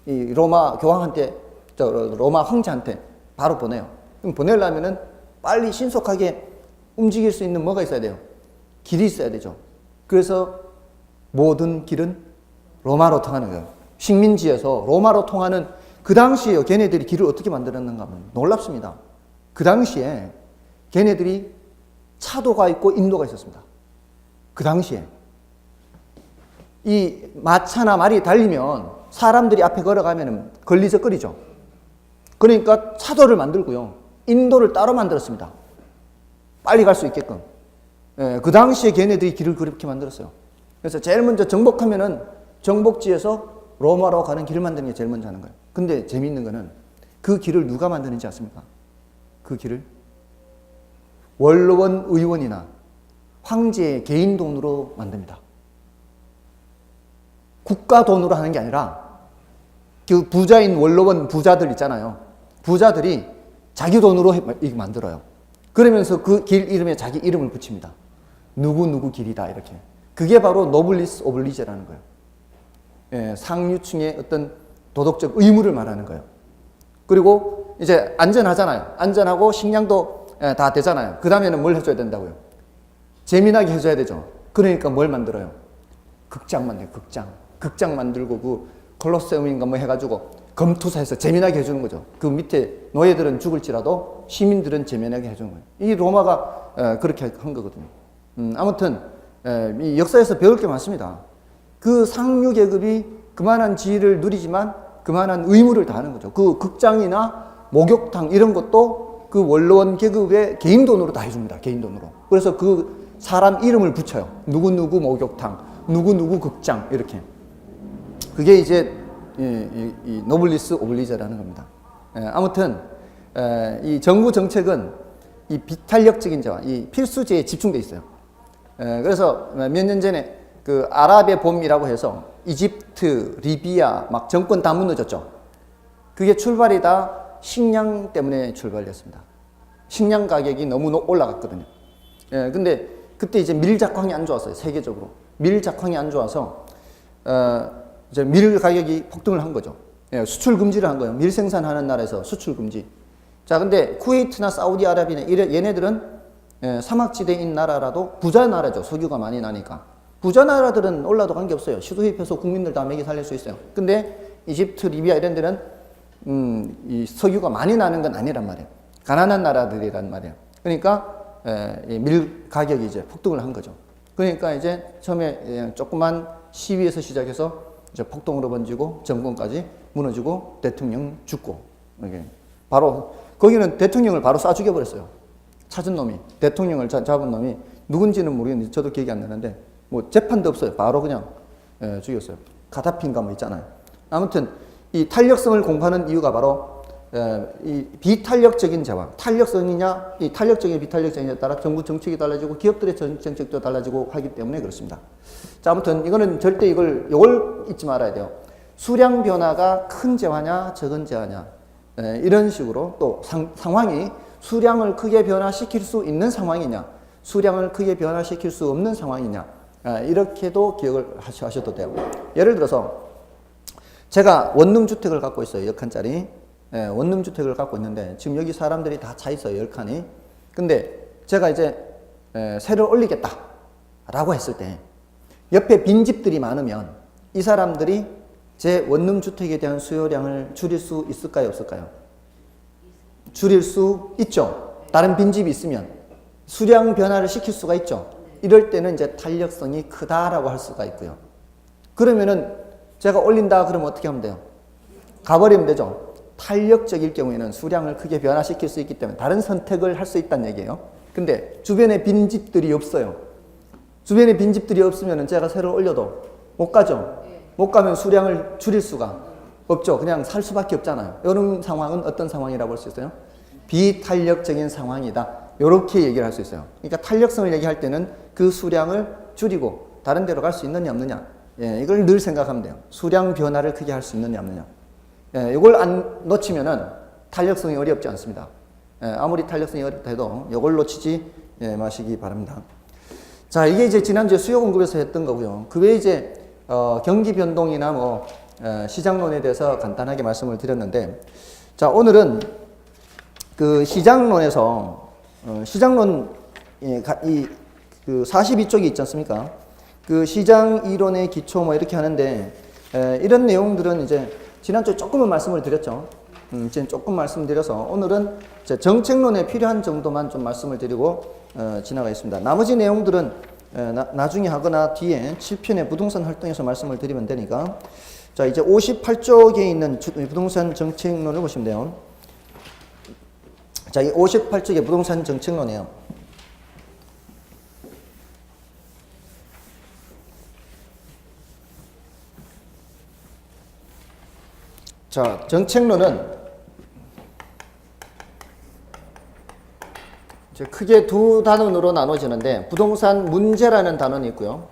이 로마 교황한테, 로마 황제한테 바로 보내요. 그럼 보내려면은 빨리 신속하게 움직일 수 있는 뭐가 있어야 돼요? 길이 있어야 되죠. 그래서 모든 길은 로마로 통하는 거예요. 식민지에서 로마로 통하는 그 당시에 걔네들이 길을 어떻게 만들었는가 하면 놀랍습니다. 그 당시에 걔네들이 차도가 있고 인도가 있었습니다. 그 당시에. 이 마차나 말이 달리면 사람들이 앞에 걸어가면 걸리적거리죠. 그러니까 차도를 만들고요. 인도를 따로 만들었습니다. 빨리 갈 수 있게끔. 그 당시에 걔네들이 길을 그렇게 만들었어요. 그래서 제일 먼저 정복하면은 정복지에서 로마로 가는 길을 만드는 게 제일 먼저 하는 거예요. 근데 재미있는 거는 그 길을 누가 만드는지 아십니까? 그 길을 원로원 의원이나 황제의 개인 돈으로 만듭니다. 국가 돈으로 하는 게 아니라 그 부자인 원로원 부자들 있잖아요. 부자들이 자기 돈으로 만들어요. 그러면서 그 길 이름에 자기 이름을 붙입니다. 누구 길이다 이렇게. 그게 바로 노블리스 오블리제라는 거예요. 상류층의 어떤 도덕적 의무를 말하는 거예요. 그리고 이제 안전하잖아요. 안전하고 식량도 다 되잖아요. 그 다음에는 뭘 해줘야 된다고요? 재미나게 해줘야 되죠. 그러니까 뭘 만들어요? 극장 만들어요. 극장 만들고 그 콜로세움인가 뭐 해가지고 검투사해서 재미나게 해주는 거죠. 그 밑에 노예들은 죽을지라도 시민들은 재미나게 해주는 거예요. 이 로마가 그렇게 한 거거든요. 아무튼 이 역사에서 배울 게 많습니다. 그 상류 계급이 그만한 지위를 누리지만 그만한 의무를 다하는 거죠. 그 극장이나 목욕탕 이런 것도 그 원로원 계급의 개인 돈으로 다 해줍니다. 개인 돈으로. 그래서 그 사람 이름을 붙여요. 누구 목욕탕, 누구 극장 이렇게. 그게 이제 이 노블리스 오블리제라는 겁니다. 아무튼 이 정부 정책은 이 비탄력적인 자와 이 필수제에 집중돼 있어요. 그래서 몇 년 전에 그 아랍의 봄이라고 해서 이집트, 리비아 막 정권 다 무너졌죠. 그게 출발이 다 식량 때문에 출발됐습니다. 식량 가격이 너무 올라갔거든요. 근데 그때 이제 밀작황이 안 좋았어요. 세계적으로. 밀작황이 안 좋아서 이제 밀 가격이 폭등을 한 거죠. 수출 금지를 한 거예요. 밀 생산하는 나라에서 수출 금지. 자, 근데 쿠웨이트나 사우디아라비아 얘네들은 사막지대인 나라라도 부자 나라죠. 석유가 많이 나니까. 부자 나라들은 올라도 관계없어요. 수도입해서 국민들 다 먹이 살릴 수 있어요. 근데 이집트, 리비아 이런 데는 이 석유가 많이 나는 건 아니란 말이에요. 가난한 나라들이란 말이에요. 그러니까 밀 가격이 이제 폭등을 한 거죠. 그러니까 이제 처음에 조그만 시위에서 시작해서 이제 폭동으로 번지고 정권까지 무너지고 대통령 죽고 이게 바로 거기는 대통령을 바로 쏴 죽여버렸어요. 찾은 놈이 대통령을 잡은 놈이 누군지는 모르겠는데 저도 기억이 안 나는데 뭐 재판도 없어요. 바로 그냥 죽였어요. 가다피인가 뭐 있잖아요. 아무튼 이 탄력성을 공부하는 이유가 바로 이 비탄력적인 자와 탄력성이냐, 이 탄력적인 비탄력적이냐에 따라 정부 정책이 달라지고 기업들의 정책도 달라지고 하기 때문에 그렇습니다. 자, 아무튼 이거는 절대 이걸 잊지 말아야 돼요. 수량 변화가 큰 재화냐, 적은 재화냐, 이런 식으로 또 상황이 수량을 크게 변화시킬 수 있는 상황이냐, 수량을 크게 변화시킬 수 없는 상황이냐, 이렇게도 기억을 하셔도 돼요. 예를 들어서 제가 원룸주택을 갖고 있어요. 10칸짜리. 원룸주택을 갖고 있는데 지금 여기 사람들이 다 차 있어요. 10칸이. 근데 제가 이제 세를 올리겠다 라고 했을 때 옆에 빈집들이 많으면 이 사람들이 제 원룸 주택에 대한 수요량을 줄일 수 있을까요, 없을까요? 줄일 수 있죠. 다른 빈집이 있으면 수량 변화를 시킬 수가 있죠. 이럴 때는 이제 탄력성이 크다라고 할 수가 있고요. 그러면은 제가 올린다 그러면 어떻게 하면 돼요? 가버리면 되죠. 탄력적일 경우에는 수량을 크게 변화시킬 수 있기 때문에 다른 선택을 할 수 있다는 얘기예요. 근데 주변에 빈집들이 없어요. 주변에 빈집들이 없으면 제가 새로 올려도 못 가죠. 못 가면 수량을 줄일 수가 없죠. 그냥 살 수밖에 없잖아요. 이런 상황은 어떤 상황이라고 볼 수 있어요? 비탄력적인 상황이다. 이렇게 얘기를 할 수 있어요. 그러니까 탄력성을 얘기할 때는 그 수량을 줄이고 다른 데로 갈 수 있느냐 없느냐. 예, 이걸 늘 생각하면 돼요. 수량 변화를 크게 할 수 있느냐 없느냐. 예, 이걸 안 놓치면은 탄력성이 어렵지 않습니다. 예, 아무리 탄력성이 어렵다 해도 이걸 놓치지 마시기 바랍니다. 자, 이게 이제 지난주에 수요 공급에서 했던 거고요. 그 외에 이제 경기 변동이나 뭐 시장론에 대해서 간단하게 말씀을 드렸는데, 자, 오늘은 그 시장론에서 시장론 그 42쪽이 있지 않습니까? 그 시장 이론의 기초 뭐 이렇게 하는데 이런 내용들은 이제 지난주에 조금은 말씀을 드렸죠. 이제 조금 말씀드려서 오늘은 이제 정책론에 필요한 정도만 좀 말씀을 드리고 지나가겠습니다. 나머지 내용들은 나중에 하거나 뒤에 7편의 부동산 활동에서 말씀을 드리면 되니까. 자, 이제 58쪽에 있는 부동산 정책론을 보시면 돼요. 자, 이 58쪽의 부동산 정책론이에요. 자, 정책론은 이제 크게 두 단원으로 나눠지는데 부동산 문제라는 단원이 있고요.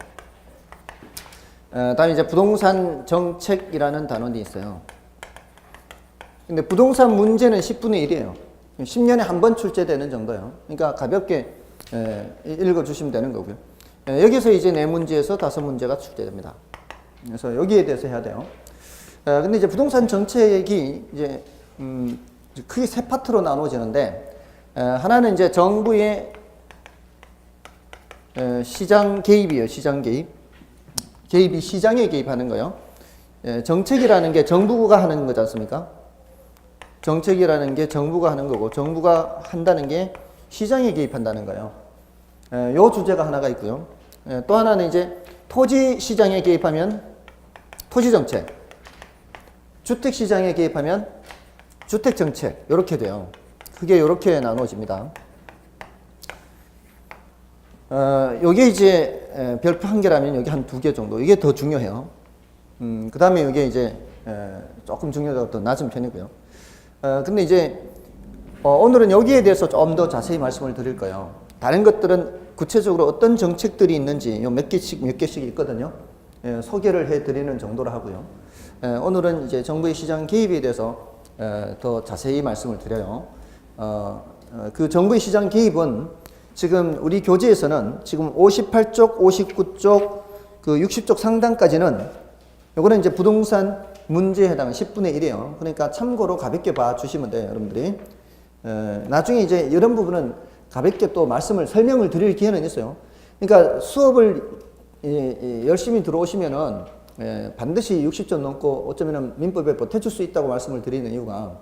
다음에 이제 부동산 정책이라는 단원이 있어요. 근데 부동산 문제는 10분의 1이에요. 10년에 한 번 출제되는 정도예요. 그러니까 가볍게 읽어주시면 되는 거고요. 여기서 이제 4문제에서 5문제가 출제됩니다. 그래서 여기에 대해서 해야 돼요. 근데 이제 부동산 정책이 이제 크게 세 파트로 나눠지는데 하나는 이제 정부의 시장 개입이에요. 시장 개입. 개입이 시장에 개입하는 거예요. 정책이라는 게 정부가 하는 거지 않습니까? 정책이라는 게 정부가 하는 거고 정부가 한다는 게 시장에 개입한다는 거예요. 요 주제가 하나가 있고요. 또 하나는 이제 토지 시장에 개입하면 토지 정책, 주택 시장에 개입하면 주택 정책 이렇게 돼요. 그게 이렇게 나눠집니다. 요게 이제 별표 한 개라면 여기 한 2개 정도. 이게 더 중요해요. 그 다음에 이게 이제 조금 중요도가 더 낮은 편이고요. 근데 이제 오늘은 여기에 대해서 좀 더 자세히 말씀을 드릴 거예요. 다른 것들은 구체적으로 어떤 정책들이 있는지 요 몇 개씩 있거든요. 소개를 해드리는 정도로 하고요. 오늘은 이제 정부의 시장 개입에 대해서 더 자세히 말씀을 드려요. 그 정부의 시장 개입은 지금 우리 교재에서는 지금 58쪽, 59쪽, 그 60쪽 상단까지는 요거는 이제 부동산 문제에 해당하는 10분의 1이에요. 그러니까 참고로 가볍게 봐주시면 돼요, 여러분들이. 나중에 이제 이런 부분은 가볍게 또 설명을 드릴 기회는 있어요. 그러니까 수업을 열심히 들어오시면은 반드시 60점 넘고 어쩌면 민법에 보태줄 수 있다고 말씀을 드리는 이유가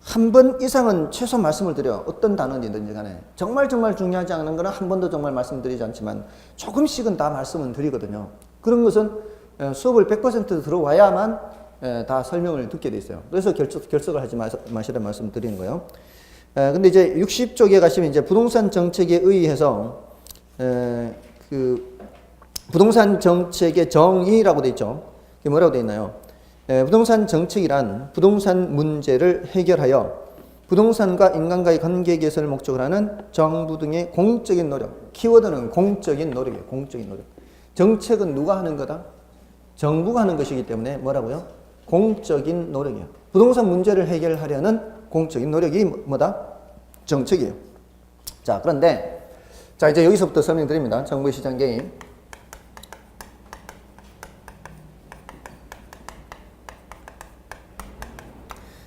한 번 이상은 최소 말씀을 드려요. 어떤 단원이든지 간에. 정말 중요하지 않은 거는 한 번도 정말 말씀드리지 않지만 조금씩은 다 말씀은 드리거든요. 그런 것은 수업을 100% 들어와야만 다 설명을 듣게 돼 있어요. 그래서 결석을 하지 마시라는 말씀 드리는 거예요. 근데 이제 60쪽에 가시면 이제 부동산 정책에 의해서 그 부동산 정책의 정의라고 돼 있죠. 그게 뭐라고 돼 있나요? 부동산 정책이란 부동산 문제를 해결하여 부동산과 인간과의 관계 개선을 목적으로 하는 정부 등의 공적인 노력. 키워드는 공적인 노력이에요. 공적인 노력. 정책은 누가 하는 거다? 정부가 하는 것이기 때문에 뭐라고요? 공적인 노력이에요. 부동산 문제를 해결하려는 공적인 노력이 뭐다? 정책이에요. 자, 그런데 자, 이제 여기서부터 설명드립니다. 정부의 시장 개입.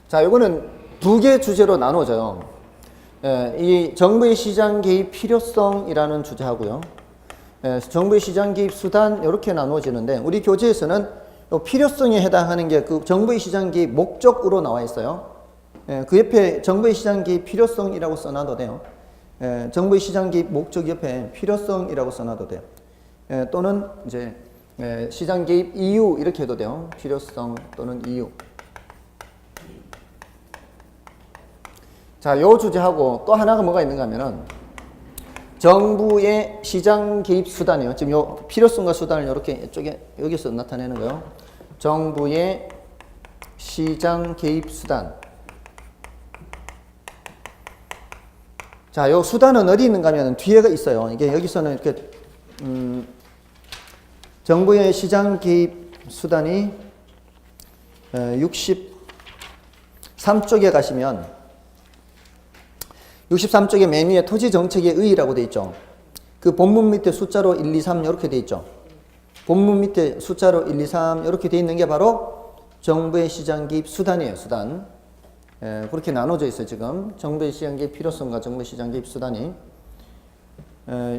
자, 요거는 2개 주제로 나눠져요. 이 정부의 시장 개입 필요성이라는 주제하고요. 정부의 시장 개입 수단 이렇게 나누어지는데 우리 교재에서는 필요성에 해당하는 게 그 정부의 시장 개입 목적으로 나와 있어요. 그 옆에 정부의 시장 개입 필요성이라고 써놔도 돼요. 정부의 시장 개입 목적 옆에 필요성이라고 써놔도 돼요. 또는 이제 시장 개입 이유 이렇게 해도 돼요. 필요성 또는 이유. 자, 요 주제하고 또 하나가 뭐가 있는가 하면은 정부의 시장 개입 수단이요. 지금 요 필요성과 수단을 이렇게 이쪽에 여기서 나타내는 거요. 정부의 시장 개입 수단. 자, 요 수단은 어디 있는가 하면 뒤에가 있어요. 이게 여기서는 이렇게 정부의 시장 개입 수단이 63쪽에 가시면 63쪽에 맨 위에 토지정책의 의의라고 되어 있죠. 그 본문 밑에 숫자로 1, 2, 3 이렇게 되어 있죠. 본문 밑에 숫자로 1, 2, 3 이렇게 되어 있는 게 바로 정부의 시장 개입 수단이에요. 수단. 그렇게 나눠져 있어요. 지금 정부의 시장 개입 필요성과 정부의 시장 개입 수단이.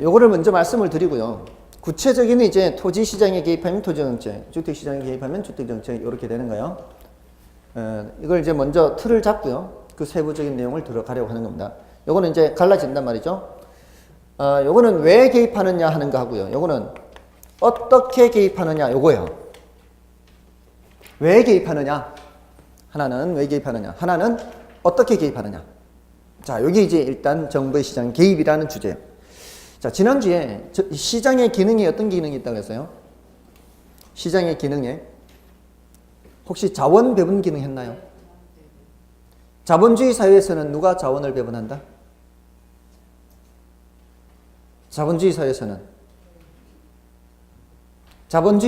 요거를 먼저 말씀을 드리고요. 구체적인 이제 토지 시장에 개입하면 토지정책, 주택 시장에 개입하면 주택정책 이렇게 되는 거예요. 이걸 이제 먼저 틀을 잡고요. 그 세부적인 내용을 들어가려고 하는 겁니다. 요거는 이제 갈라진단 말이죠. 요거는 왜 개입하느냐 하는 거 하고요. 요거는 어떻게 개입하느냐 요거예요. 왜 개입하느냐? 하나는 왜 개입하느냐? 하나는 어떻게 개입하느냐? 자, 여기 이제 일단 정부의 시장 개입이라는 주제예요. 자, 지난주에 시장의 기능이 어떤 기능이 있다고 했어요? 시장의 기능에 혹시 자원 배분 기능 했나요? 자본주의 사회에서는 누가 자원을 배분한다? 자본주의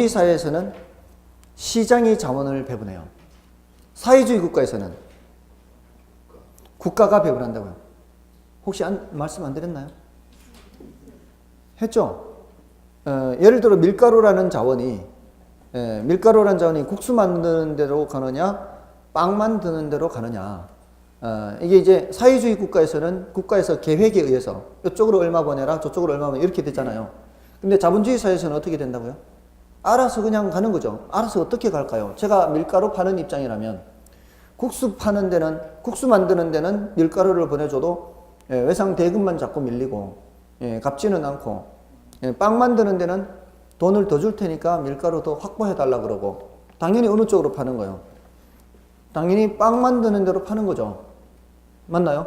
사회에서는 시장이 자원을 배분해요. 사회주의 국가에서는 국가가 배분한다고요. 혹시 말씀 안 드렸나요? 했죠? 예를 들어 밀가루라는 자원이 국수 만드는 데로 가느냐 빵 만드는 데로 가느냐. 이게 이제 사회주의 국가에서는 국가에서 계획에 의해서 이쪽으로 얼마 보내라 저쪽으로 얼마 보내라 이렇게 됐잖아요. 근데 자본주의 사회에서는 어떻게 된다고요? 알아서 그냥 가는 거죠. 알아서 어떻게 갈까요? 제가 밀가루 파는 입장이라면 국수 만드는 데는 밀가루를 보내줘도 외상 대금만 자꾸 밀리고 갚지는 않고 빵 만드는 데는 돈을 더 줄 테니까 밀가루 더 확보해 달라 그러고 당연히 어느 쪽으로 파는 거예요? 당연히 빵 만드는 데로 파는 거죠. 맞나요?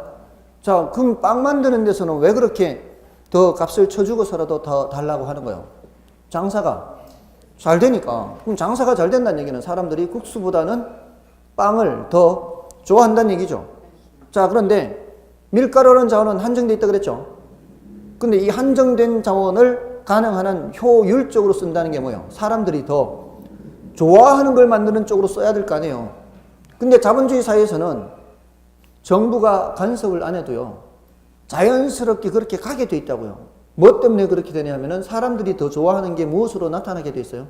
자, 그럼 빵 만드는 데서는 왜 그렇게 더 값을 쳐주고서라도 더 달라고 하는 거예요? 장사가 잘 되니까. 그럼 장사가 잘 된다는 얘기는 사람들이 국수보다는 빵을 더 좋아한다는 얘기죠. 자, 그런데 밀가루라는 자원은 한정되어 있다 그랬죠. 근데 이 한정된 자원을 가능한 한 효율적으로 쓴다는 게 뭐예요? 사람들이 더 좋아하는 걸 만드는 쪽으로 써야 될 거 아니에요. 근데 자본주의 사회에서는 정부가 간섭을 안 해도요, 자연스럽게 그렇게 가게 돼 있다고요. 뭐 때문에 그렇게 되냐면은 사람들이 더 좋아하는 게 무엇으로 나타나게 돼 있어요?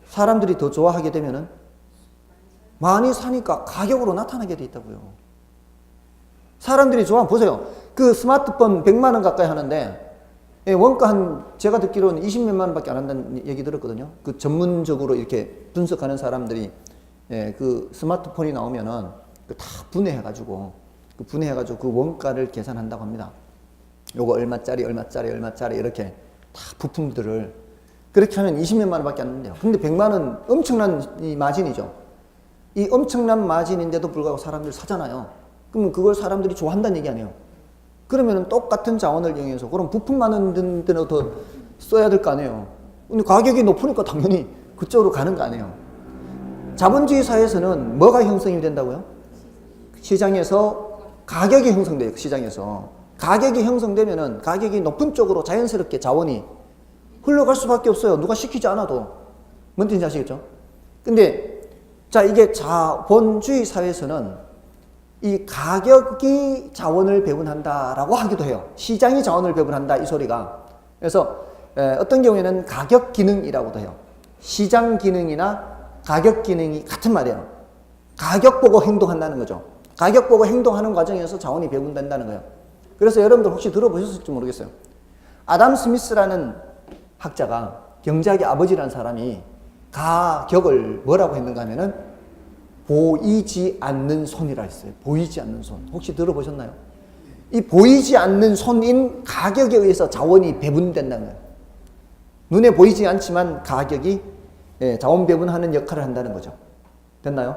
사람들이 더 좋아하게 되면은 많이 사니까 가격으로 나타나게 돼 있다고요. 사람들이 좋아하면 보세요. 그 스마트폰 100만 원 가까이 하는데 원가 제가 듣기로는 20몇만 원밖에 안 한다는 얘기 들었거든요. 그 전문적으로 이렇게 분석하는 사람들이 그 스마트폰이 나오면은 다 분해해가지고 그 원가를 계산한다고 합니다. 요거 얼마짜리 이렇게 다 부품들을 그렇게 하면 20몇만 원밖에 안 된대요. 근데 100만 원 엄청난 이 마진이죠. 이 엄청난 마진인데도 불구하고 사람들 사잖아요. 그러면 그걸 사람들이 좋아한다는 얘기 아니에요. 그러면 똑같은 자원을 이용해서 그럼 부품 많은 데는 더 써야 될 거 아니에요. 근데 가격이 높으니까 당연히 그쪽으로 가는 거 아니에요. 자본주의 사회에서는 뭐가 형성이 된다고요? 시장에서 가격이 형성돼요. 시장에서 가격이 형성되면은 가격이 높은 쪽으로 자연스럽게 자원이 흘러갈 수밖에 없어요. 누가 시키지 않아도. 뭔 뜻인지 아시겠죠? 근데 자, 이게 자본주의 사회에서는 이 가격이 자원을 배분한다라고 하기도 해요. 시장이 자원을 배분한다 이 소리가. 그래서 어떤 경우에는 가격 기능이라고도 해요. 시장 기능이나 가격 기능이 같은 말이에요. 가격 보고 행동한다는 거죠. 가격 보고 행동하는 과정에서 자원이 배분된다는 거예요. 그래서 여러분들 혹시 들어보셨을지 모르겠어요. 아담 스미스라는 학자가 경제학의 아버지라는 사람이 가격을 뭐라고 했는가 하면은 보이지 않는 손이라 했어요. 보이지 않는 손. 혹시 들어보셨나요? 이 보이지 않는 손인 가격에 의해서 자원이 배분된다는 거예요. 눈에 보이지 않지만 가격이 자원 배분하는 역할을 한다는 거죠. 됐나요?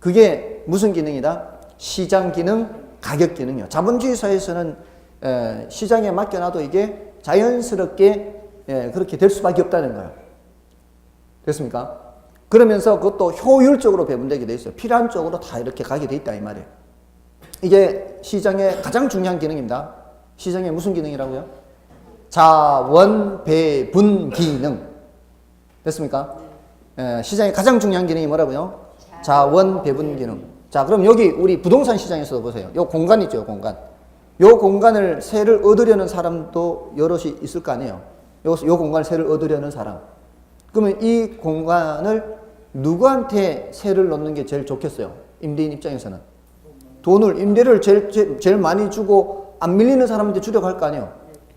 그게 무슨 기능이다? 시장 기능, 가격 기능이요. 자본주의 사회에서는 시장에 맡겨놔도 이게 자연스럽게 그렇게 될 수밖에 없다는 거예요. 됐습니까? 그러면서 그것도 효율적으로 배분되게 돼 있어요. 필요한 쪽으로 다 이렇게 가게 돼 있다 이 말이에요. 이게 시장의 가장 중요한 기능입니다. 시장의 무슨 기능이라고요? 자원 배분 기능. 됐습니까? 시장의 가장 중요한 기능이 뭐라고요? 자원 배분 기능. 자, 그럼 여기 우리 부동산 시장에서도 보세요. 요 공간 있죠, 공간. 요 공간을 세를 얻으려는 사람도 여럿이 있을 거 아니에요. 요 공간을 세를 얻으려는 사람. 그러면 이 공간을 누구한테 세를 넣는 게 제일 좋겠어요? 임대인 입장에서는. 돈을, 임대료를 제일 많이 주고 안 밀리는 사람한테 주려고 할 거 아니에요.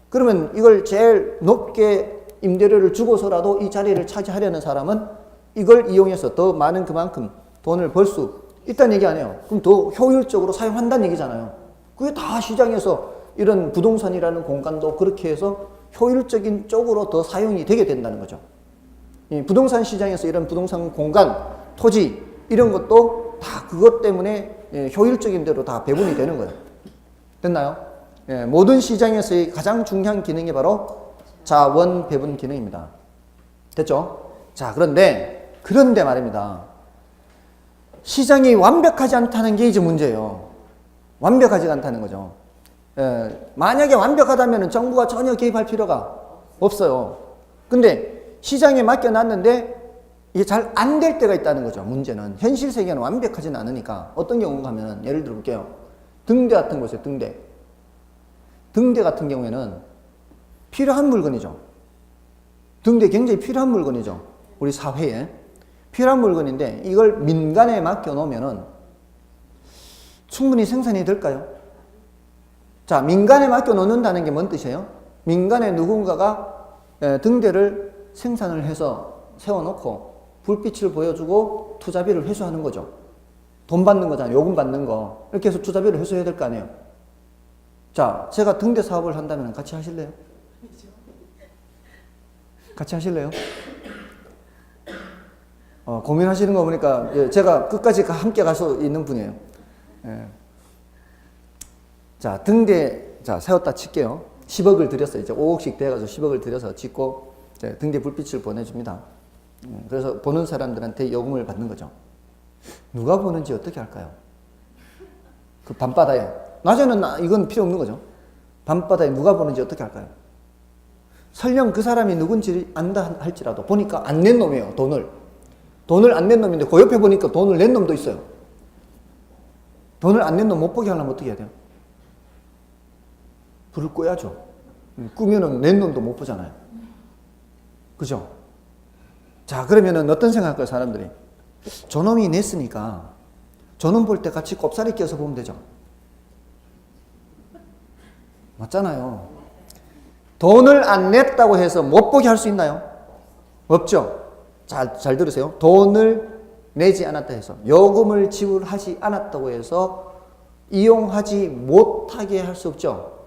그러면 이걸 제일 높게 임대료를 주고서라도 이 자리를 차지하려는 사람은 이걸 이용해서 더 많은 그만큼 돈을 벌 수 있다는 얘기 아니에요. 그럼 더 효율적으로 사용한다는 얘기잖아요. 그게 다 시장에서 이런 부동산이라는 공간도 그렇게 해서 효율적인 쪽으로 더 사용이 되게 된다는 거죠. 이 부동산 시장에서 이런 부동산 공간, 토지 이런 것도 다 그것 때문에 효율적인 대로 다 배분이 되는 거예요. 됐나요? 모든 시장에서의 가장 중요한 기능이 바로 자원 배분 기능입니다. 됐죠? 자, 그런데 말입니다. 시장이 완벽하지 않다는 게 이제 문제예요. 완벽하지 않다는 거죠. 만약에 완벽하다면 정부가 전혀 개입할 필요가 없어요. 근데 시장에 맡겨놨는데 이게 잘 안 될 때가 있다는 거죠. 문제는 현실 세계는 완벽하지는 않으니까 어떤 경우가 하면 예를 들어 볼게요. 등대 같은 곳에 등대 같은 경우에는 필요한 물건이죠. 등대 굉장히 필요한 물건이죠. 우리 사회에 필요한 물건인데 이걸 민간에 맡겨놓으면은 충분히 생산이 될까요? 자, 민간에 맡겨놓는다는 게 뭔 뜻이에요? 민간에 누군가가 등대를 생산을 해서 세워놓고 불빛을 보여주고 투자비를 회수하는 거죠. 돈 받는 거잖아요. 요금 받는 거. 이렇게 해서 투자비를 회수해야 될 거 아니에요. 자, 제가 등대 사업을 한다면 같이 하실래요? 같이 하실래요? 고민하시는 거 보니까 제가 끝까지 함께 갈 수 있는 분이에요. 자, 등대, 자, 세웠다 칠게요. 10억을 들였어요. 이제 5억씩 돼가지고 10억을 들여서 짓고 등대 불빛을 보내줍니다. 그래서 보는 사람들한테 요금을 받는 거죠. 누가 보는지 어떻게 할까요? 그 밤바다에. 낮에는 이건 필요 없는 거죠. 밤바다에 누가 보는지 어떻게 할까요? 설령 그 사람이 누군지 안다 할지라도 보니까 안 낸 놈이에요. 돈을 안 낸 놈인데 그 옆에 보니까 돈을 낸 놈도 있어요. 돈을 안 낸 놈 못 보게 하려면 어떻게 해야 돼요? 불을 꺼야죠. 끄면은 낸 놈도 못 보잖아요. 그죠? 자, 그러면은 어떤 생각할까요, 사람들이? 저놈이 냈으니까 저놈 볼 때 같이 꼽사리 껴서 보면 되죠. 맞잖아요. 돈을 안 냈다고 해서 못 보게 할 수 있나요? 없죠. 잘 들으세요. 돈을 내지 않았다 해서, 요금을 지불하지 않았다고 해서 이용하지 못하게 할 수 없죠.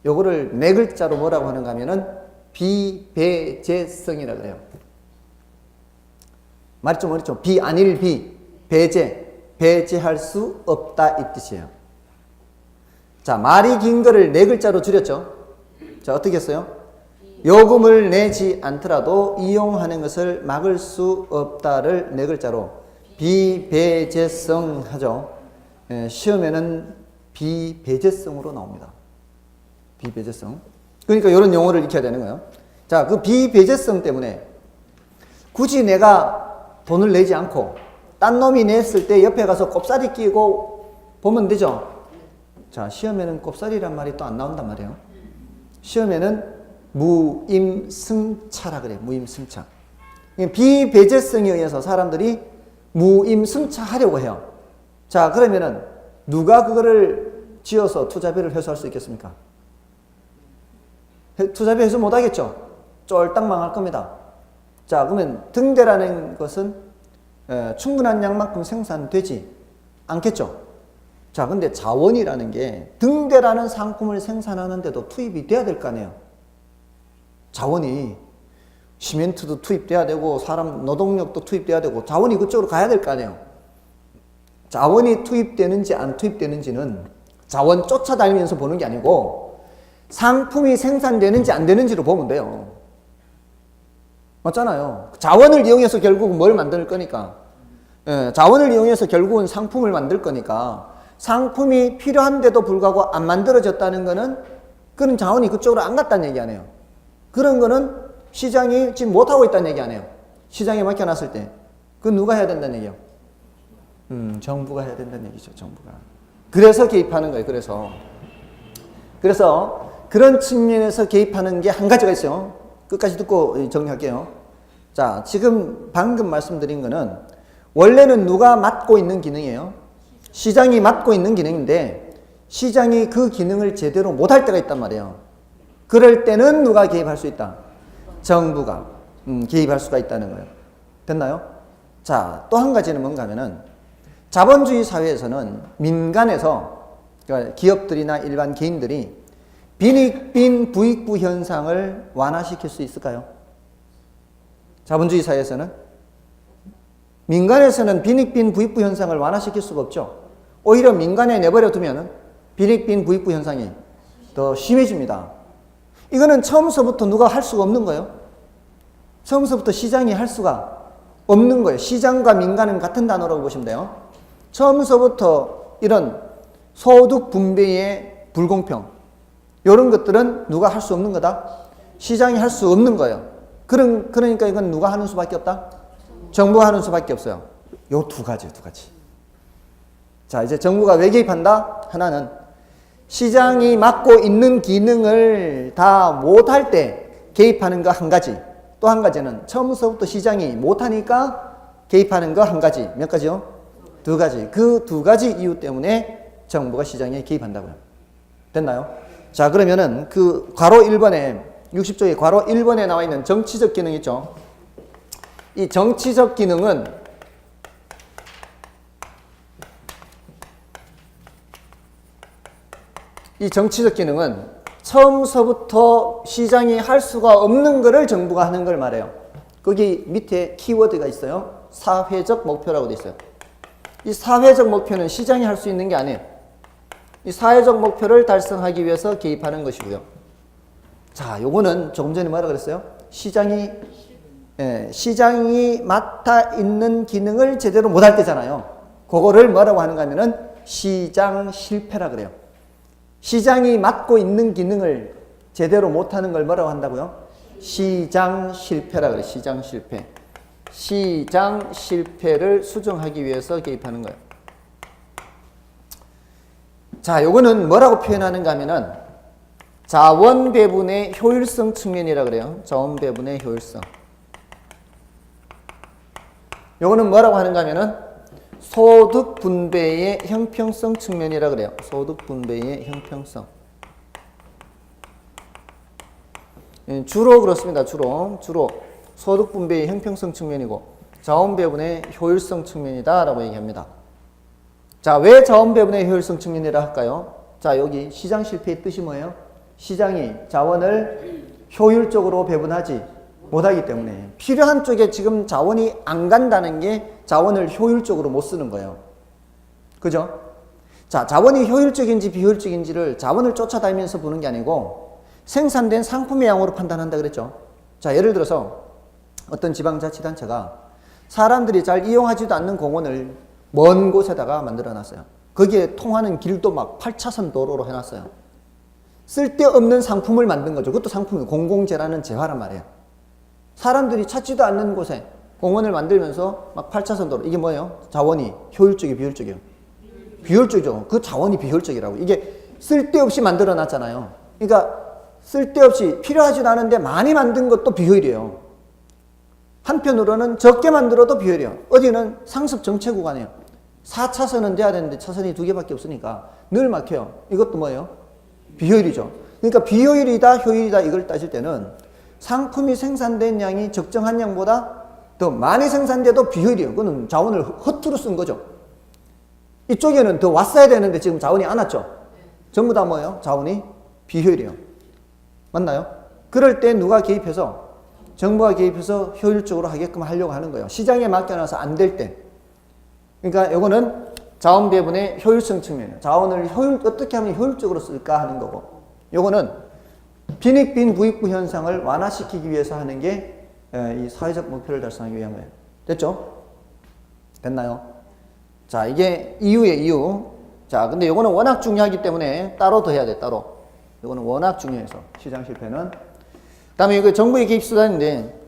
요거를 네 글자로 뭐라고 하는가 하면은 비배제성이라고 해요. 말이 어렵죠. 아닐 배제할 수 없다 이 뜻이에요. 자, 말이 긴 거를 네 글자로 줄였죠. 자, 어떻게 했어요? 요금을 내지 않더라도 이용하는 것을 막을 수 없다를 네 글자로 비배제성 하죠. 시험에는 비배제성으로 나옵니다. 비배제성. 그러니까 이런 용어를 익혀야 되는 거예요. 자, 그 비배제성 때문에 굳이 내가 돈을 내지 않고 딴 놈이 냈을 때 옆에 가서 꼽사리 끼고 보면 되죠. 자, 시험에는 꼽사리란 말이 또 안 나온단 말이에요. 시험에는 무임승차라 그래요. 무임승차. 비배제성에 의해서 사람들이 무임승차 하려고 해요. 자, 그러면은 누가 그거를 지어서 투자비를 회수할 수 있겠습니까? 투자비 회수 못 하겠죠. 쫄딱 망할 겁니다. 자, 그러면 등대라는 것은 충분한 양만큼 생산되지 않겠죠. 자, 근데 자원이라는 게 등대라는 상품을 생산하는데도 투입이 돼야 될 거 아니에요. 자원이 시멘트도 투입돼야 되고 사람 노동력도 투입돼야 되고 자원이 그쪽으로 가야 될 거 아니에요. 자원이 투입되는지 안 투입되는지는 자원 쫓아다니면서 보는 게 아니고 상품이 생산되는지 안 되는지로 보면 돼요. 맞잖아요. 자원을 이용해서 결국은 뭘 만들 거니까. 자원을 이용해서 결국은 상품을 만들 거니까 상품이 필요한데도 불구하고 안 만들어졌다는 거는 그런 자원이 그쪽으로 안 갔다는 얘기 아니에요. 그런 거는 시장이 지금 못하고 있다는 얘기 아니에요. 시장에 맡겨놨을 때. 그건 누가 해야 된다는 얘기예요? 정부가 해야 된다는 얘기죠. 정부가. 그래서 개입하는 거예요. 그래서 그런 측면에서 개입하는 게 한 가지가 있어요. 끝까지 듣고 정리할게요. 자, 지금 방금 말씀드린 거는 원래는 누가 맡고 있는 기능이에요? 시장이 맡고 있는 기능인데 시장이 그 기능을 제대로 못할 때가 있단 말이에요. 그럴 때는 누가 개입할 수 있다? 정부가 개입할 수가 있다는 거예요. 됐나요? 자, 또 한 가지는 뭔가 하면은 자본주의 사회에서는 민간에서 그러니까 기업들이나 일반 개인들이 빈익빈 부익부 현상을 완화시킬 수 있을까요? 자본주의 사회에서는 민간에서는 빈익빈 부익부 현상을 완화시킬 수가 없죠. 오히려 민간에 내버려 두면 빈익빈 부익부 현상이 더 심해집니다. 이거는 처음서부터 누가 할 수가 없는 거예요. 처음서부터 시장이 할 수가 없는 거예요. 시장과 민간은 같은 단어라고 보시면 돼요. 처음서부터 이런 소득 분배의 불공평 이런 것들은 누가 할 수 없는 거다? 시장이 할 수 없는 거예요. 그러니까 이건 누가 하는 수밖에 없다? 정부가 하는 수밖에 없어요. 요 두 가지. 자, 이제 정부가 왜 개입한다? 하나는 시장이 맡고 있는 기능을 다 못할 때 개입하는 거 한 가지. 또 한 가지는 처음부터 시장이 못하니까 개입하는 거 한 가지. 몇 가지요? 두 가지. 그 두 가지 이유 때문에 정부가 시장에 개입한다고요. 됐나요? 자, 그러면은 그 괄호 1번에 60조의 괄호 1번에 나와 있는 정치적 기능 있죠? 이 정치적 기능은 처음서부터 시장이 할 수가 없는 거를 정부가 하는 걸 말해요. 거기 밑에 키워드가 있어요. 사회적 목표라고 돼 있어요. 이 사회적 목표는 시장이 할 수 있는 게 아니에요. 이 사회적 목표를 달성하기 위해서 개입하는 것이고요. 자, 요거는 조금 전에 뭐라 그랬어요? 시장이 맡아 있는 기능을 제대로 못할 때잖아요. 그거를 뭐라고 하는가 하면은 시장 실패라 그래요. 시장이 맡고 있는 기능을 제대로 못하는 걸 뭐라고 한다고요? 시장 실패라 그래요. 시장 실패. 시장 실패를 수정하기 위해서 개입하는 거예요. 자, 요거는 뭐라고 표현하는가 하면은 자원 배분의 효율성 측면이라 그래요. 자원 배분의 효율성. 요거는 뭐라고 하는가 하면은 소득 분배의 형평성 측면이라 그래요. 소득 분배의 형평성. 주로 그렇습니다. 주로 소득 분배의 형평성 측면이고 자원 배분의 효율성 측면이다라고 얘기합니다. 자, 왜 자원 배분의 효율성 측면이라 할까요? 자, 여기 시장 실패의 뜻이 뭐예요? 시장이 자원을 효율적으로 배분하지 못하기 때문에 필요한 쪽에 지금 자원이 안 간다는 게 자원을 효율적으로 못 쓰는 거예요. 그죠? 자, 자원이 효율적인지 비효율적인지를 자원을 쫓아다니면서 보는 게 아니고 생산된 상품의 양으로 판단한다 그랬죠. 자, 예를 들어서 어떤 지방자치단체가 사람들이 잘 이용하지도 않는 공원을 먼 곳에다가 만들어 놨어요. 거기에 통하는 길도 막 8차선 도로로 해놨어요. 쓸데없는 상품을 만든 거죠. 그것도 상품이 공공재라는 재화란 말이에요. 사람들이 찾지도 않는 곳에 공원을 만들면서 막 8차선 도로. 이게 뭐예요? 자원이 효율적이에요, 비효율적이에요? 비효율적이죠. 그 자원이 비효율적이라고. 이게 쓸데없이 만들어 놨잖아요. 그러니까 쓸데없이 필요하지도 않은데 많이 만든 것도 비효율이에요. 한편으로는 적게 만들어도 비효율이에요. 어디는 상습 정체 구간이에요. 4차선은 돼야 되는데 차선이 2개밖에 없으니까 늘 막혀요. 이것도 뭐예요? 비효율이죠. 그러니까 비효율이다, 효율이다 이걸 따질 때는 상품이 생산된 양이 적정한 양보다 더 많이 생산돼도 비효율이에요. 그거는 자원을 허투루 쓴 거죠. 이쪽에는 더 왔어야 되는데 지금 자원이 안 왔죠. 전부 다 뭐예요? 자원이 비효율이에요. 맞나요? 그럴 때 누가 개입해서? 정부가 개입해서 효율적으로 하게끔 하려고 하는 거예요. 시장에 맡겨놔서 안 될 때. 그러니까 이거는 자원 배분의 효율성 측면이에요. 자원을 어떻게 하면 효율적으로 쓸까 하는 거고. 요거는 빈익빈 부익부 현상을 완화시키기 위해서 하는 게 이 사회적 목표를 달성하기 위한 거예요. 됐죠? 됐나요? 자, 이게 이유예요, 이유. 자, 근데 요거는 워낙 중요하기 때문에 따로 더 해야 돼, 따로. 요거는 워낙 중요해서, 시장 실패는. 그 다음에 이거 정부의 개입 수단인데,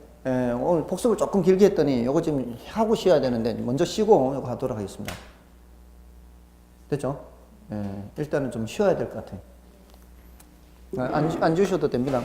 오늘 복습을 조금 길게 했더니 요거 지금 하고 쉬어야 되는데, 먼저 쉬고 요거 하도록 하겠습니다. 됐죠? 일단은 좀 쉬어야 될 것 같아요. 안 주셔도 됩니다.